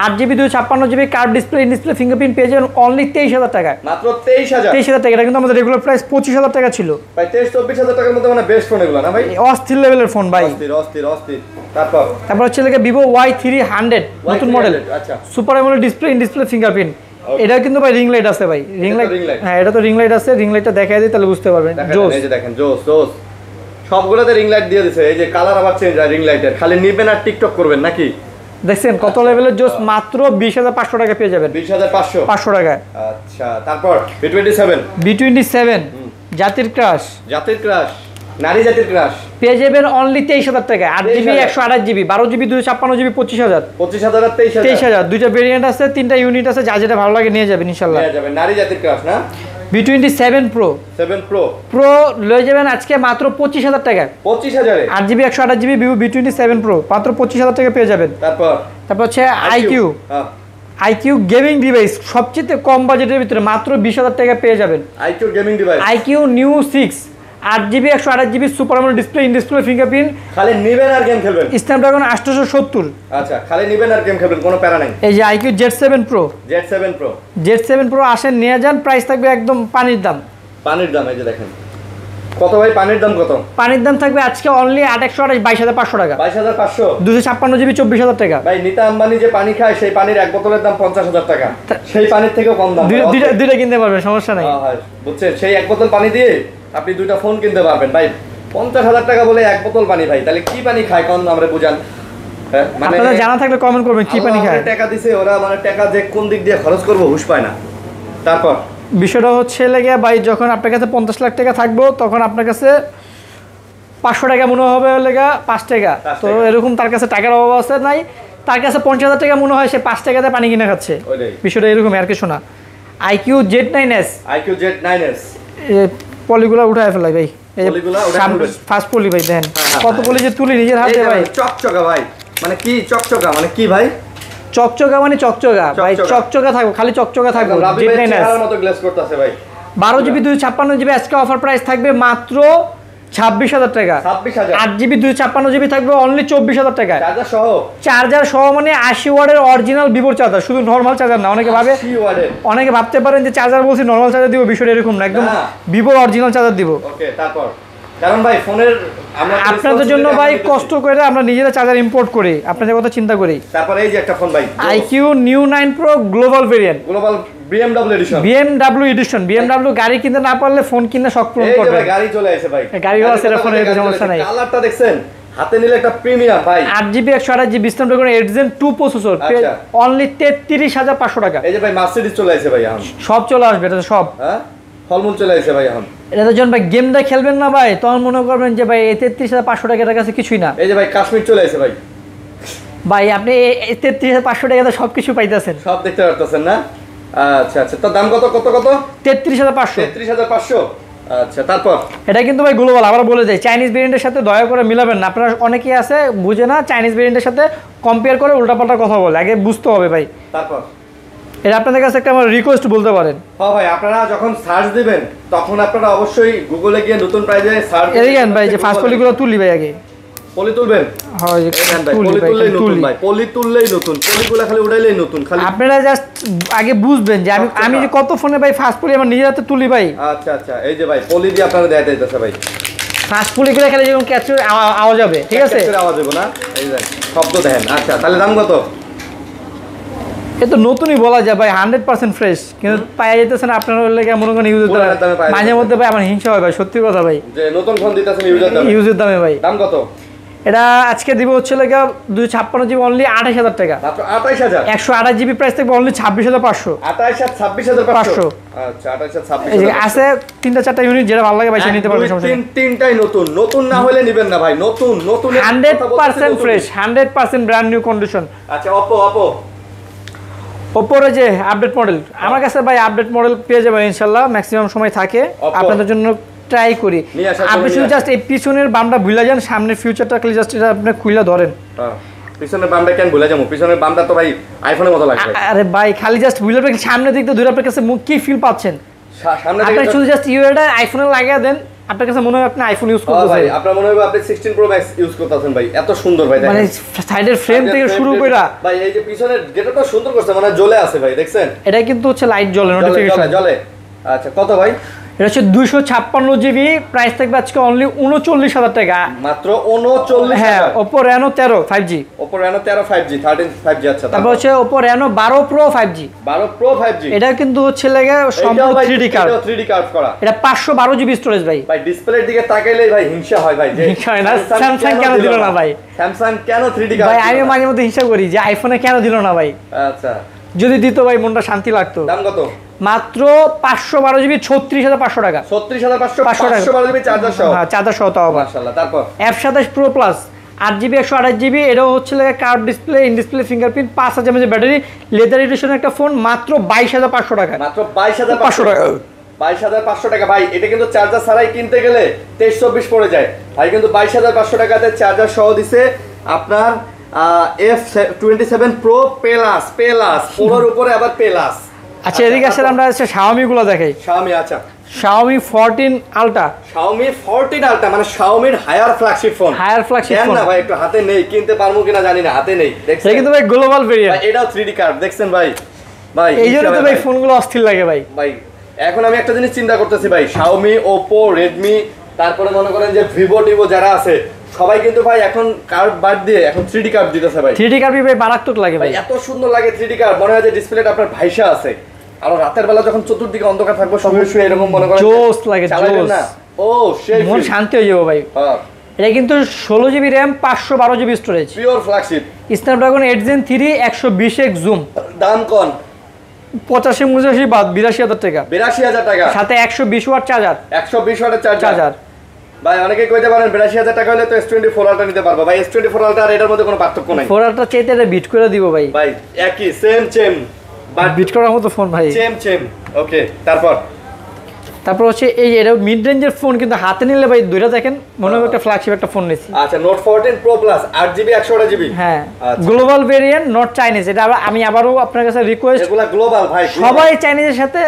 8GB 256GB curve display in display fingerprint পেয়ে যাবেন অনলি 23,000 টাকায় মাত্র 23,000 টাকা। এটা কিন্তু আমাদের রেগুলার প্রাইস 25,000 টাকা ছিল ভাই। 23-24,000 টাকার মধ্যে মানে বেস্ট ফোন এগুলো না ভাই, অস্থির লেভেলের ফোন ভাই, অস্থির। তারপর হচ্ছে লাগে Vivo Y300 নতুন মডেল, আচ্ছা super AMOLED display in display fingerprint. এটা কিন্তু ভাই রিং লাইট আছে ভাই, রিং লাইট হ্যাঁ এটা তো রিং লাইট আছে, রিং লাইটটা দেখাই দিই তাহলে বুঝতে পারবেন। জোস এই যে দেখেন জোস সবগুলোতে রিং লাইট দিয়ে দিয়েছে, এই যে কালার আবার চেঞ্জ হয় রিং লাইটের, খালি নিবেন আর টিকটক করবেন নাকি? দেখছেন কত লেভেলের জোস, মাত্র 20,500 টাকা পেয়ে যাবেন 20,500 টাকায়। আচ্ছা তারপর B27 জাতির ক্রাশ নারী জাতির ক্রাশ পেয়ে যাবেন অনলি 23,000 টাকা 8GB 128GB 12GB 256GB 25,000 আর 23,000 দুইটা ভেরিয়েন্ট আছে, তিনটা ইউনিট আছে, যা যেটা ভালো লাগে নিয়ে যাবেন ইনশাআল্লাহ। নারী জাতির ক্রাশ না B27 Pro লয়ে যাবেন আজকে মাত্র 25,000 টাকা 25,000 8GB 128GB Vivo B27 Pro মাত্র 25,000 টাকা পেয়ে যাবেন। তারপর হচ্ছে IQ গেমিং ডিভাইস সবচেয়ে কম বাজেটের ভিতরে মাত্র 20,000 টাকা পেয়ে যাবেন। IQ New 6 8GB 128GB super AMOLED display in display fingerprint, খালি নিবেন আর গেম খেলবেন। স্ন্যাপড্রাগন 870 আচ্ছা খালি নিবেন আর গেম খেলবেন, কোনো প্যারা নাই। এই যে IQ Z7 Pro আসেন নিয়ে যান, প্রাইস থাকবে একদম পানির দাম। এই যে দেখেন কত ভাই, পানির দাম থাকবে আজকে অনলি 22,500 টাকা 256GB 24,000 টাকা ভাই। নিতা আম্বানি যে পানি খায় সেই পানির এক বোতলের দাম 50,000 টাকা, সেই পানির থেকেও কম দাম, দুইটা কিনতে পারবেন সমস্যা নাই। বুঝছেন, সেই এক বোতল পানি দিয়ে আপনি দুইটা ফোন কিনতে পারবেন ভাই। 50,000 টাকা বলে এক বোতল পানি ভাই, তাহলে কি পানি খায় কোন আমরা বুঝান? মানে আপনারা জানা থাকলে কমেন্ট করবেন কি পানি খায়। টাকা দিছে ওরা, মানে টাকা যে কোন দিক দিয়ে খরচ করবো হুঁশ পায় না। তারপর বিষয়টা হচ্ছে লেগে ভাই, যখন আপনার কাছে 50 লাখ টাকা থাকবো তখন আপনার কাছে 500 টাকা মনে হবে লেগা 5 টাকা, তো এরকম তার কাছে টাকার অভাব আছে নাই, তার কাছে 50,000 টাকা মনে হয় সে 5 টাকাতে পানি কিনে খাচ্ছে। বিষয়টা এরকম আর কিছু না। IQ Z9s পলিগুলো উঠায় ফেলাই ভাই, ফার্স্ট পলি ভাই দেন কত পলি যে তুলি নিজের হাতে ভাই। চকচকা ভাই, মানে কি চকচকা মানে কি ভাই? চকচকা মানে চকচকা ভাই, চকচকা থাকবো, খালি চকচকা থাকবো। Z9s মতো গ্লেজ করতেছে ভাই। 12GB 256GB আজকে অফার প্রাইস থাকবে মাত্র 26,000 টাকা 8GB 256GB থাকবে অনলি 24,000 টাকা চার্জার সহ মানে 80 ওয়াটের অরিজিনাল ভিভোর চার্জার, শুধু নরমাল চার্জার না। অনেকে ভাবতে পারেন যে চার্জার বলছি নরমাল চার্জার দিব, বিষয়টা এরকম না, একদম ভিভোর অরিজিনাল চার্জার দিব। কারণ ভাই ফোনের আপনাদের জন্য ভাই কষ্ট করে আমরা নিজেরা চার্জার ইম্পোর্ট করি, আপনাদের কথা চিন্তা করি। তারপর এই যে একটা ফোন ভাই IQ New 9 Pro global variant, BMW edition. BMW গাড়ি কিনতে না পারলে ফোন কিনে শখ পূরণ করবে। গাড়ি চলে আসে ভাই, গাড়িও আছে, এর ফোনের সমস্যা নাই। কালারটা দেখছেন, হাতে নিলে একটা প্রিমিয়াম ভাই। 8GB 128GB Snapdragon 8 Gen 2 processor only 33,500 টাকা। এই যে ভাই মার্সিডিজ চলে আসে ভাই, এখন সব চলে আসবে, এটা সব ফলমূল চলে আসে ভাই এখন। এটা যখন ভাই গেমটা খেলবেন না ভাই, তখন মনে করবেন যে ভাই 33,500 টাকার কাছে কিছুই না। এই যে ভাই কাশ্মীর চলে আসে ভাই, ভাই আপনি 33,500 টাকাতে সবকিছু পাইতেছেন, সব দেখতে পারতেছেন না। আচ্ছা আচ্ছা, তো দাম কত 33,500। আচ্ছা তারপর এটা কিন্তু ভাই গ্লোবাল, আবার বলে দেয় চাইনিজ ভেরিয়েন্টের সাথে দয়া করে মিলাবেন না। আপনারা অনেকেই আছে বুঝে না, চাইনিজ ভেরিয়েন্টের সাথে কম্পেয়ার করে উল্টাপাল্টা কথা বলে, আগে বুঝতে হবে ভাই। তারপর এটা আপনাদের কাছে একটা আমার রিকোয়েস্ট বলতে পারেন। হ্যাঁ ভাই, আপনারা যখন সার্চ দিবেন তখন আপনারা অবশ্যই গুগলে গিয়ে নতুন প্রাইজে সার্চ এদিকেন ভাই, যে ফার্স্ট পলিগুলো তুলি ভাই আগে। পলি তুলবেন? হয় পলি তুললেই নতুন ভাই, পলি তুললেই নতুন, পলিগুলো খালি উড়াইলেই নতুন। খালি আপনারা জাস্ট আগে বুঝবেন যে আমি যে কত ফোনে ভাই ফার্স্ট পলি আমার নিজের হাতে তুলি ভাই। আচ্ছা আচ্ছা, এই যে ভাই পলি দিয়ে আপনারা দেখা যাইতেছে ভাই, ফার্স্ট পলি করে খেলে যেমন ক্যাপচার আওয়াজ হবে, ঠিক আছে, ক্যাপচার আওয়াজ হবে না, এই যে শব্দ দেখেন। আচ্ছা তাহলে দাম কত? এ তো নতুনই বলা যায় ভাই, 100% ফ্রেশ, কিন্তু পাওয়া যাইতেছে না। আপনারা লেগে মনে করেন ইউজের দামে, মাঝে মধ্যে ভাই আমার হিংসা হয় ভাই, সত্যি কথা ভাই, যে নতুন ফোন দিতেছেন ইউজের দামে ভাই। দাম কত? এটা আজকে দিব হচ্ছে লেগে 256 জিবি অনলি 28000 টাকা, মাত্র 28000। 128 জিবি প্রাইস থাকবে অনলি 26500। 28500 আচ্ছা 28500 আছে 3-4টা ইউনিট, যেটা ভালো লাগে ভাই সেটা নিতে পারবেন, সমস্যা নেই। তিনটাই নতুন, নতুন না হলে নেবেন না ভাই, নতুন নতুন 100% ফ্রেশ, 100% ব্র্যান্ড নিউ কন্ডিশন। আচ্ছা Oppo ওপোর যে আপডেট মডেল আমার কাছে ভাই, আপডেট মডেল পেয়ে যাবেন ইনশাআল্লাহ, ম্যাক্সিমাম সময় থাকে। আপনাদের জন্য ট্রাই করি, আপনি শুধু জাস্ট এই পিছনের বামটা ভুলে যান, সামনের ফিউচারটা খালি জাস্ট এটা আপনি খুলে ধরেন। পিছনের বামটা কেন ভুলে যাবো? পিছনের বামটা তো ভাই আইফোনের মতো লাগে। আরে ভাই খালি জাস্ট ভুলে রাখেন, সামনের দিক দিয়ে দুই আপনার কাছে কি ফিল পাচ্ছেন, সামনে আপনি শুধু জাস্ট ইউআইটা আইফোনে লাগিয়ে দেন, আপনার কাছে মনে হয় আপনি আইফোন ইউজ করতেছেন ভাই, আপনার মনে হয় আপনি 16 প্রো ম্যাক্স ইউজ করতেছেন ভাই, এত সুন্দর ভাই, মানে সাইডের ফ্রেম থেকে শুরু করে ভাই এই যে পিছনের গেটআপটা সুন্দর করছে, মানে জ্বলে আছে ভাই, দেখছেন? এটা কিন্তু হচ্ছে লাইট জ্বলে, নোটিফিকেশন জ্বলে। আচ্ছা কত ভাই? এটা হচ্ছে 256 জিবি, প্রাইস থাকবে আজকে অনলি 39000 টাকা, মাত্র 39000। হ্যাঁ, Oppo Reno 13 5G, Oppo Reno 13 5G 13 5G। আচ্ছা তারপর হচ্ছে Oppo Reno 12 Pro 5G। 12 Pro 5G এটা কিন্তু হচ্ছে লাগে সম্পূর্ণ 3D কার্ড, এটাও 3D কার্ড করা। এটা 512 জিবি স্টোরেজ ভাই। ভাই ডিসপ্লের দিকে তাকাইলেই ভাই হিংসা হয় ভাই, যে হিংসা হয় না, স্যামসাং কেন দিল না ভাই? স্যামসাং কেন 3D কার্ড? ভাই আমি মাঝে মধ্যে হিংসা করি যে আইফোনে কেন দিল না ভাই। আচ্ছা যদি দিত ভাই মনটা শান্তি লাগতো। দাম কত? মাত্র 512 জিবি 36500 টাকা। 36500 512 জিবি চার্জার সহ। হ্যাঁ চার্জার সহ, তাও মাশাআল্লাহ। তারপর F27 Pro Plus 8 GB 128 GB, এটাও হচ্ছে লাগে curve display, in display fingerprint, 5000 mAh battery, leather এডিশনের একটা ফোন, মাত্র 22500 টাকা। মাত্র 22500 টাকা। 22500 টাকা ভাই, এটা কিন্তু চার্জার ছাড়াই কিনতে গেলে 23-24 পড়ে যায় ভাই, কিন্তু 22500 টাকাতে চার্জার সহ দিছে আপনার F27 Pro Plus পুরোর উপরে আবার প্লাস। আচ্ছা এদিকে আসলে আমরা হচ্ছে Xiaomi গুলো দেখাই। Xiaomi আচ্ছা, Xiaomi 14 Ultra, Xiaomi 14 Ultra মানে Xiaomiর higher flagship phone. Higher flagship phone না ভাই, একটু হাতে নেই, কিনতে পারবো কিনা জানি না, হাতে নেই। দেখছেন এটা কিন্তু ভাই গ্লোবাল ভেরিয়েন্ট, এটাও 3D কার্ড, দেখছেন ভাই? ভাই এই জন্য তো ভাই ফোনগুলো অস্থির লাগে ভাই। ভাই এখন আমি একটা জিনিস চিন্তা করতেছি ভাই, Xiaomi Oppo Redmi তারপরে মনে করেন যে Vivo Tivo যারা আছে সবাই কিন্তু ভাই এখন কার্ড বাদ দিয়ে এখন 3D কার্ড দিতেছে ভাই। 3D কার্ড ভাই মারাত্মক লাগে ভাই, এত সুন্দর লাগে 3D কার্ড, মনে হয় যে ডিসপ্লেটা আপনার ভাইসা আছে। আর রাতের বেলা যখন চতুর্দিকে অন্ধকার থাকবো শুয়ে এরকম মনে করেন জোস লাগে, জোস না, ও সেই মন শান্তি হয়ে যাবে ভাই। হ্যাঁ এটা কিন্তু 16 GB RAM 512 GB storage, pure flagship, Snapdragon 8 Gen 3 120x zoom, দাম কোন? 85 বাদ 82000 টাকা, 82000 টাকা, সাথে 120 ওয়াট চার্জার, 120 ওয়াটের চার্জার। ভাই অনেকেই কইতে পারেন 82000 টাকা হলে তো S24 Ultra নিতে পারবো ভাই, S24 Ultra আর এটার মধ্যে কোনো পার্থক্য নাই। 4 Ultra চাইতে এটা বিট করে দিব ভাই, ভাই একই সেম বাট বিট করার মতো ফোন ভাই, সেম ওকে। তারপর হচ্ছে এই এটা মিড রেঞ্জের ফোন, কিন্তু হাতে নিলে ভাই দুইটা দেখেন মনে হয় একটা ফ্ল্যাগশিপ একটা ফোন নিছি। আচ্ছা Note 14 Pro Plus 8GB 128GB, হ্যাঁ আচ্ছা। Global variant, not Chinese. এটা আমি আবারও আপনার কাছে রিকোয়েস্ট, এগুলা গ্লোবাল ভাই, সবাই চাইনিজের সাথে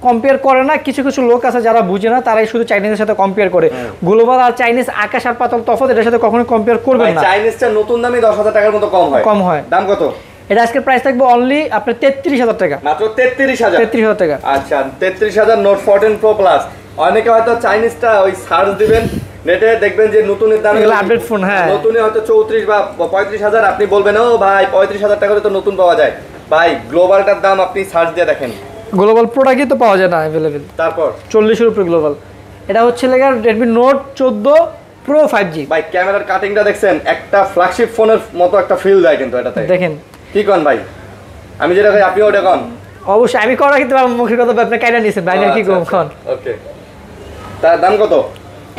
কম্পেয়ার করে না, কিছু কিছু লোক আছে যারা বুঝে না, তারাই শুধু চাইনিজের সাথে কম্পেয়ার করে। গ্লোবাল আর চাইনিজ আকাশ আর পাতাল তফাৎ, এটার সাথে কখনোই কম্পেয়ার করবেন না। চাইনিজটা নতুন দামে 10000 টাকার মতো কম হয়। দাম কত? এটা আজকের প্রাইস থাকবে অনলি আপনার 33000 টাকা, মাত্র 33000 টাকা। আচ্ছা 33000 Note 14 Pro Plus। অনেকে হয়তো চাইনিজটা ওই সার্চ দিবেন নেটে, দেখবেন যে নতুনের দামে আপডেট ফোন, হ্যাঁ নতুনে হয়তো 34 বা 35000, আপনি বলবেন ও ভাই 35000 টাকাতে তো নতুন পাওয়া যায়। ভাই গ্লোবালটার দাম আপনি সার্চ দিয়ে দেখেন, গ্লোবাল প্রোডাক্টই তো পাওয়া যায় না অ্যাভেলেবেল। তারপর 40 এর উপরে গ্লোবাল। এটা হচ্ছে লাগা Redmi Note 14 Pro 5G। ভাই ক্যামেরার কাটিংটা দেখছেন, একটা ফ্ল্যাগশিপ ফোনের মতো একটা ফিল দেয় কিন্তু এটাতে, দেখেন কি কোন ভাই? আমি যেটা কই আপনি ওটা কোন? অবশ্যই আমি করা কিন্তু মুখের কথা আপনি কাইরা নিছেন ভাই, না কি কম কোন? ওকে, তার দাম কত?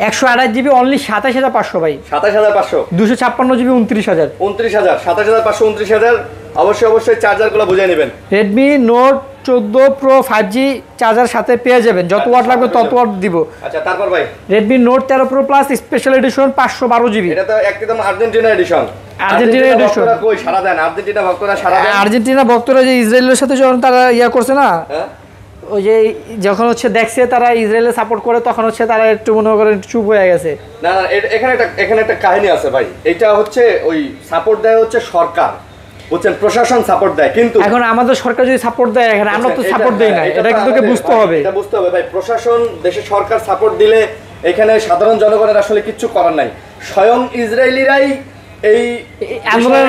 128 জিবি অনলি 27500 ভাই, 27500, 256 জিবি 29000, 29000, 27500, 29000। অবশ্যই চার্জারগুলো বুঝে নেবেন। Redmi Note 14 Pro 5G charger সাথে পেয়ে যাবেন, যত ওয়াট লাগবে তত ওয়াট দিব। আচ্ছা তারপর ভাই Redmi Note 13 Pro Plus special edition 512 GB, এটা তো একদম আর্জেন্টিনা এডিশন। কই সারা দেন আর্জেন্টিনা ভক্তরা, সারা দেন আর্জেন্টিনা ভক্তরা যে ইসরায়েলের সাথে যখন তারা করছে না, ওই যে যখন হচ্ছে দেখছে তারা ইসরায়েলে সাপোর্ট করে তখন হচ্ছে তারা একটু মনে করেন চুপ হয়ে গেছে। না না, এখানে একটা কাহিনী আছে ভাই। এটা হচ্ছে ওই সাপোর্ট দেয় হচ্ছে সরকার, বুঝছেন, প্রশাসন সাপোর্ট দেয়, কিন্তু এখন আমাদের সরকার যদি সাপোর্ট দেয়, এখানে আমরা তো সাপোর্ট দেই না, এটা কিন্তু বুঝতে হবে। এটা বুঝতে হবে ভাই, প্রশাসন দেশের সরকার সাপোর্ট দিলে এখানে সাধারণ জনগণের আসলে কিচ্ছু করার নাই। স্বয়ং ইসরায়েলিরাই এই আন্দোলনের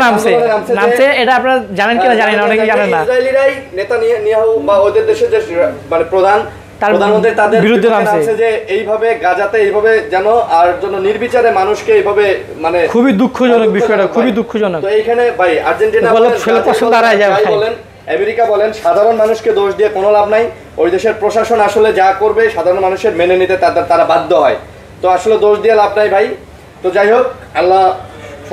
নামছে, এটা আপনারা জানেন কিনা জানি না, অনেকেই জানেন না। ইসরায়েলিরাই নেতানিয়াহু বা ওদের দেশের যে মানে প্রধানমন্ত্রী তাদের বিরুদ্ধে নামছে যে এইভাবে গাজাতে এইভাবে যেন আর জন্য নির্বিচারে মানুষকে এইভাবে মানে খুবই দুঃখজনক বিষয়টা, খুবই দুঃখজনক। তো এইখানে ভাই আর্জেন্টিনা বলেন, আমেরিকা বলেন, সাধারণ মানুষকে দোষ দিয়ে কোনো লাভ নাই। ওই দেশের প্রশাসন আসলে যা করবে সাধারণ মানুষের মেনে নিতে তারা বাধ্য হয়। তো আসলে দোষ দিয়ে লাভ নাই ভাই। তো যাই হোক, আল্লাহ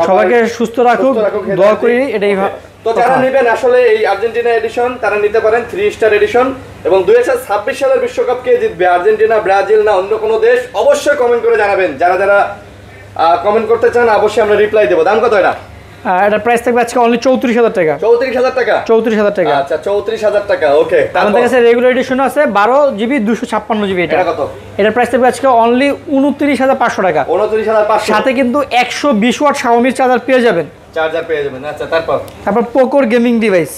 সবাইকে সুস্থ রাখুক, দোয়া করি এটাই। তো যারা নেবেন আসলে এই আর্জেন্টিনা এডিশন তারা নিতে পারেন 3 স্টার এডিশন। এবং 2026 সালের বিশ্বকাপ কে জিতবে, আর্জেন্টিনা, ব্রাজিল না অন্য কোনো দেশ, অবশ্যই কমেন্ট করে জানাবেন। যারা যারা কমেন্ট করতে চান অবশ্যই আমরা রিপ্লাই দেব। দাম কত এটা? এটার প্রাইস থাকবে আজকে অনলি 34,000 টাকা। 34,000 টাকা? 34,000 টাকা। আচ্ছা 34,000 টাকা, ওকে। আমাদের কাছে রেগুলার এডিশন আছে 12 জিবি 256 জিবি। এটা কত? এটার প্রাইস থাকবে আজকে অনলি 29,500 টাকা। 29,500, সাথে কিন্তু 120 ওয়াট Xiaomi চার্জার পেয়ে যাবেন। আচ্ছা তারপর পোকোর gaming device,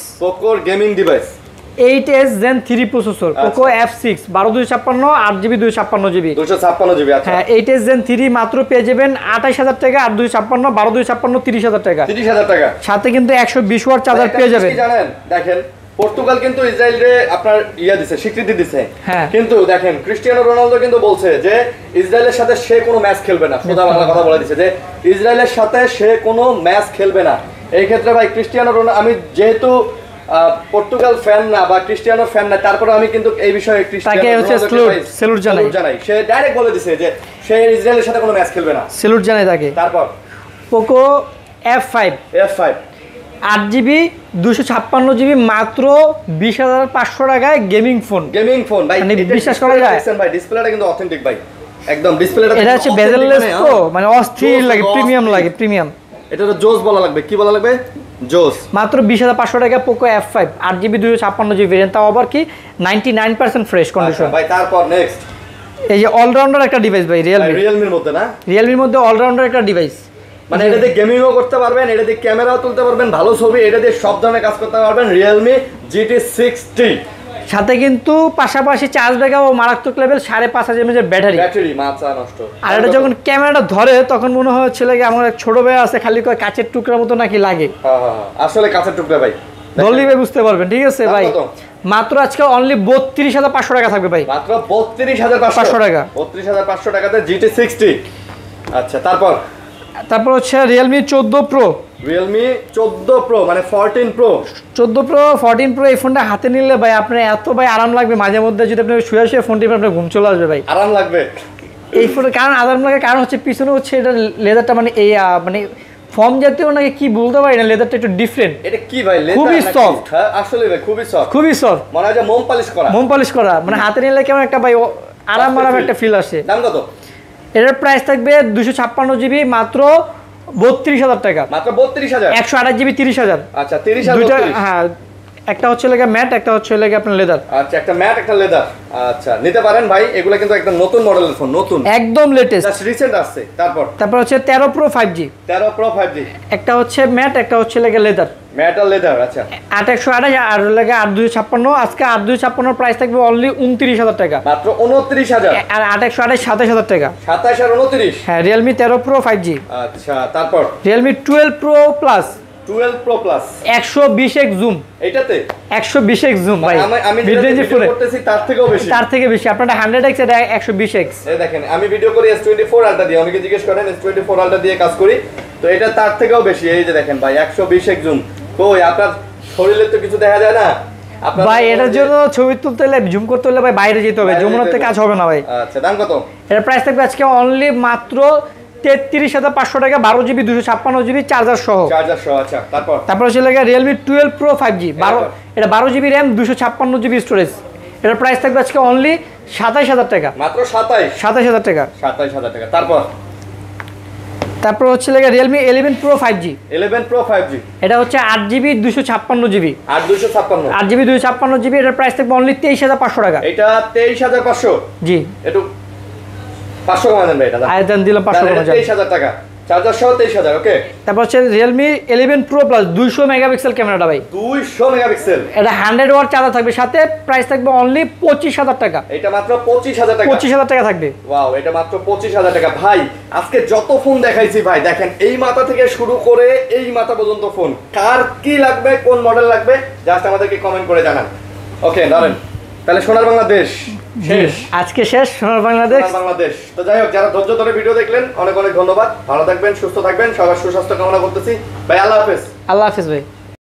8s Gen 3 processor, Poco F6 12/256 8GB 256GB 256GB। আচ্ছা হ্যাঁ, 8s Gen 3 মাত্র পেয়ে যাবেন 28,000 টাকা, 8/256 12/256 30,000 টাকা। 30,000 টাকা সাথে কিন্তু 120 ওয়াট চার্জার পেয়ে যাবেন। কি জানেন, দেখেন পর্তুগাল কিন্তু ইসরায়েলরে আপনার দিছে, স্বীকৃতি দিছে। হ্যাঁ, কিন্তু দেখেন ক্রিস্টিয়ানো রোনালদো কিন্তু বলছে যে ইসরায়েলের সাথে সে কোনো ম্যাচ খেলবে না। সোজা বাংলা কথা বলে দিছে যে ইসরায়েলের সাথে সে কোনো ম্যাচ খেলবে না। এই ক্ষেত্রে ভাই ক্রিস্টিয়ানো রোনালদো, আমি যেহেতু পর্তুগাল ফ্যান না বা ক্রিস্টিয়ানো ফ্যান না, তারপরে আমি কিন্তু এই বিষয়ে স্যালুট জানাই। সে ডাইরেক্ট বলে দিছে যে সে ইসরায়েলের সাথে কোনো ম্যাচ খেলবে না, স্যালুট জানাই তাকে। তারপর পোকো F5 8GB 256GB মাত্র 20,500 টাকায় গেমিং ফোন ভাই, বিশ্বাস করা যায় ভাই। ডিসপ্লেটা কিন্তু অথেন্টিক ভাই, একদম ডিসপ্লেটা এটা হচ্ছে বেজেললেস তো মানে অস্থির লাগে, প্রিমিয়াম লাগে, প্রিমিয়াম। এটা তো জোস বলা লাগবে, কি বলা লাগবে, জোস। মাত্র 20,500 টাকা Poco F5 8GB 256GB variant, তাও আবার কি 99% ফ্রেশ কন্ডিশন। ভাই তারপর নেক্সট এই যে অলরাউন্ডার একটা ডিভাইস ভাই, রিয়েলমির মধ্যে না, রিয়েলমির মধ্যে অলরাউন্ডার একটা ডিভাইস। মানে এটা দিয়ে গেমিংও করতে পারবেন, এটা দিয়ে ক্যামেরাও তুলতে পারবেন, ভালো ছবি, এটা দিয়ে সব ধরনের কাজ করতে পারবেন। রিয়েলমি GT60 সাথে কিন্তু পাশাপাশি চার্জ ব্যাকআপ ও মারাত্মক লেভেল 5.5 mAh ব্যাটারি মাথা নষ্ট। আর এটা যখন ক্যামেরাটা ধরে তখন মনে হচ্ছিল কি আমার এক ছোট ভাই আছে, খালি কয় কাচের টুকরার মতো নাকি লাগে। আসলে কাচের টুকরা ভাই, ধরলি ভাই বুঝতে পারবেন। ঠিক আছে ভাই, মাত্র আজকে অনলি 32,500 টাকা থাকবে ভাই, মাত্র 32,500 টাকা। 32,500 টাকাতে GT60। আচ্ছা তারপর হচ্ছে রিয়েলমি 14 প্রো, মানে 14 প্রো। এই ফোনটা হাতে নিলে ভাই আপনার এত ভাই আরাম লাগবে, মাঝে মধ্যে যদি আপনি শুয়ে ফোন টিপে আপনার ঘুম চলে আসবে ভাই, আরাম লাগবে এই ফোনের। কারণ আরাম লাগে কারণ হচ্ছে পিছনে হচ্ছে এটা লেদারটা মানে এই মানে ফর্ম জাতীয় নাকি কি বলতে পারি না, লেদারটা একটু ডিফারেন্ট। এটা কি ভাই, খুবই সফট। হ্যাঁ আসলে ভাই খুবই সফট, মনে হয় যে মোম পালিশ করা মানে হাতে নিলে কেমন একটা ভাই আরাম একটা ফিল আসে। দাম কত? এটার প্রাইস থাকবে 256GB মাত্র 32,000 টাকা। মাত্র 32,000, 128GB 30,000। আচ্ছা 30,000। হ্যাঁ, একটা হচ্ছে লাগে ম্যাট, একটা হচ্ছে লাগে আপনার লেদার। আচ্ছা একটা ম্যাট একটা লেদার। আচ্ছা নিতে পারেন ভাই, এগুলা কিন্তু একদম নতুন মডেলের ফোন, নতুন একদম লেটেস্ট, জাস্ট রিসেন্ট আসছে। তারপর হচ্ছে 13 প্রো 5G, একটা হচ্ছে ম্যাট, একটা হচ্ছে লাগে লেদার, ম্যাট আর লেদার। আচ্ছা 828 আর লাগে 8256। আজকে 8256 প্রাইস থাকবে অনলি 29,000 টাকা, মাত্র 29,000। আর 828 27,000 টাকা, 27 আর 29। হ্যাঁ রিয়েলমি 13 প্রো 5G। আচ্ছা তারপর Realme 12 pro plus, 120x zoom, এটাতে 120x জুম ভাই। আমি ভিডিও করতেছি তার থেকে বেশি আপনারা 100x, এটা 120x। এই দেখেন আমি ভিডিও করি S24 আলট্রা দিয়ে, অনেকে জিজ্ঞেস করেন S24 আলট্রা দিয়ে কাজ করি, তো এটা তার থেকেও বেশি। এই যে দেখেন ভাই 120x জুম, কই আপনার শরীরে তো কিছু দেখা যায় না ভাই। এটার জন্য ছবি তুলতে হলে জুম করতে হলে ভাই বাইরে যেতে হবে, যমুনাতে কাজ হবে না ভাই। আচ্ছা দাম কত? এটার প্রাইস থাকবে আজকে অনলি মাত্র 33,500 টাকা, 12GB 256GB চার্জার সহ। আচ্ছা তারপর হচ্ছে লাগে রিয়েলমি 12 প্রো 5G, এটা 12GB র্যাম 256GB স্টোরেজ। এটার প্রাইস থাকবে আজকে অনলি 27,000 টাকা, মাত্র 27,000 টাকা। তারপর তারপর হচ্ছে লাগে Realme 11 pro 5G। 11 pro 5G, এটা হচ্ছে 8GB 256GB। 8256, 8GB 256GB, এটার প্রাইস থাকবে অনলি 23,500 টাকা। এটা 23,500। জি, একটু 500 কমায় দেন ভাই এটা। আয়তন দিলাম 500 টাকা। 23,000 টাকা, চার্জার সহ 23,000। ওকে, তারপর হচ্ছে রিয়েলমি 11 প্রো প্লাস 200 মেগাপিক্সেল ক্যামেরাটা ভাই। 200 মেগাপিক্সেল, এটা 100 ওয়াট চার্জার থাকবে, সাথে প্রাইস থাকবে অনলি 25,000 টাকা। এটা মাত্র 25,000 টাকা। 25,000 টাকা থাকবে। ওয়াও, এটা মাত্র 25,000 টাকা। ভাই আজকে যত ফোন দেখাইছি ভাই, দেখেন এই মাথা থেকে শুরু করে এই মাথা পর্যন্ত ফোন, কার কি লাগবে, কোন মডেল লাগবে, জাস্ট আমাদেরকে কমেন্ট করে জানান। ওকে ধরেন, তাহলে সোনার বাংলাদেশ শেষ, আজকে শেষ সোনার বাংলাদেশ। সোনার বাংলাদেশ। তো যাই হোক, যারা ধৈর্য ধরে ভিডিও দেখলেন অনেক অনেক ধন্যবাদ। ভালো থাকবেন, সুস্থ থাকবেন, সবার সুস্বাস্থ্য কামনা করতেছি ভাই। আল্লাহ হাফেজ। আল্লাহ হাফেজ ভাই।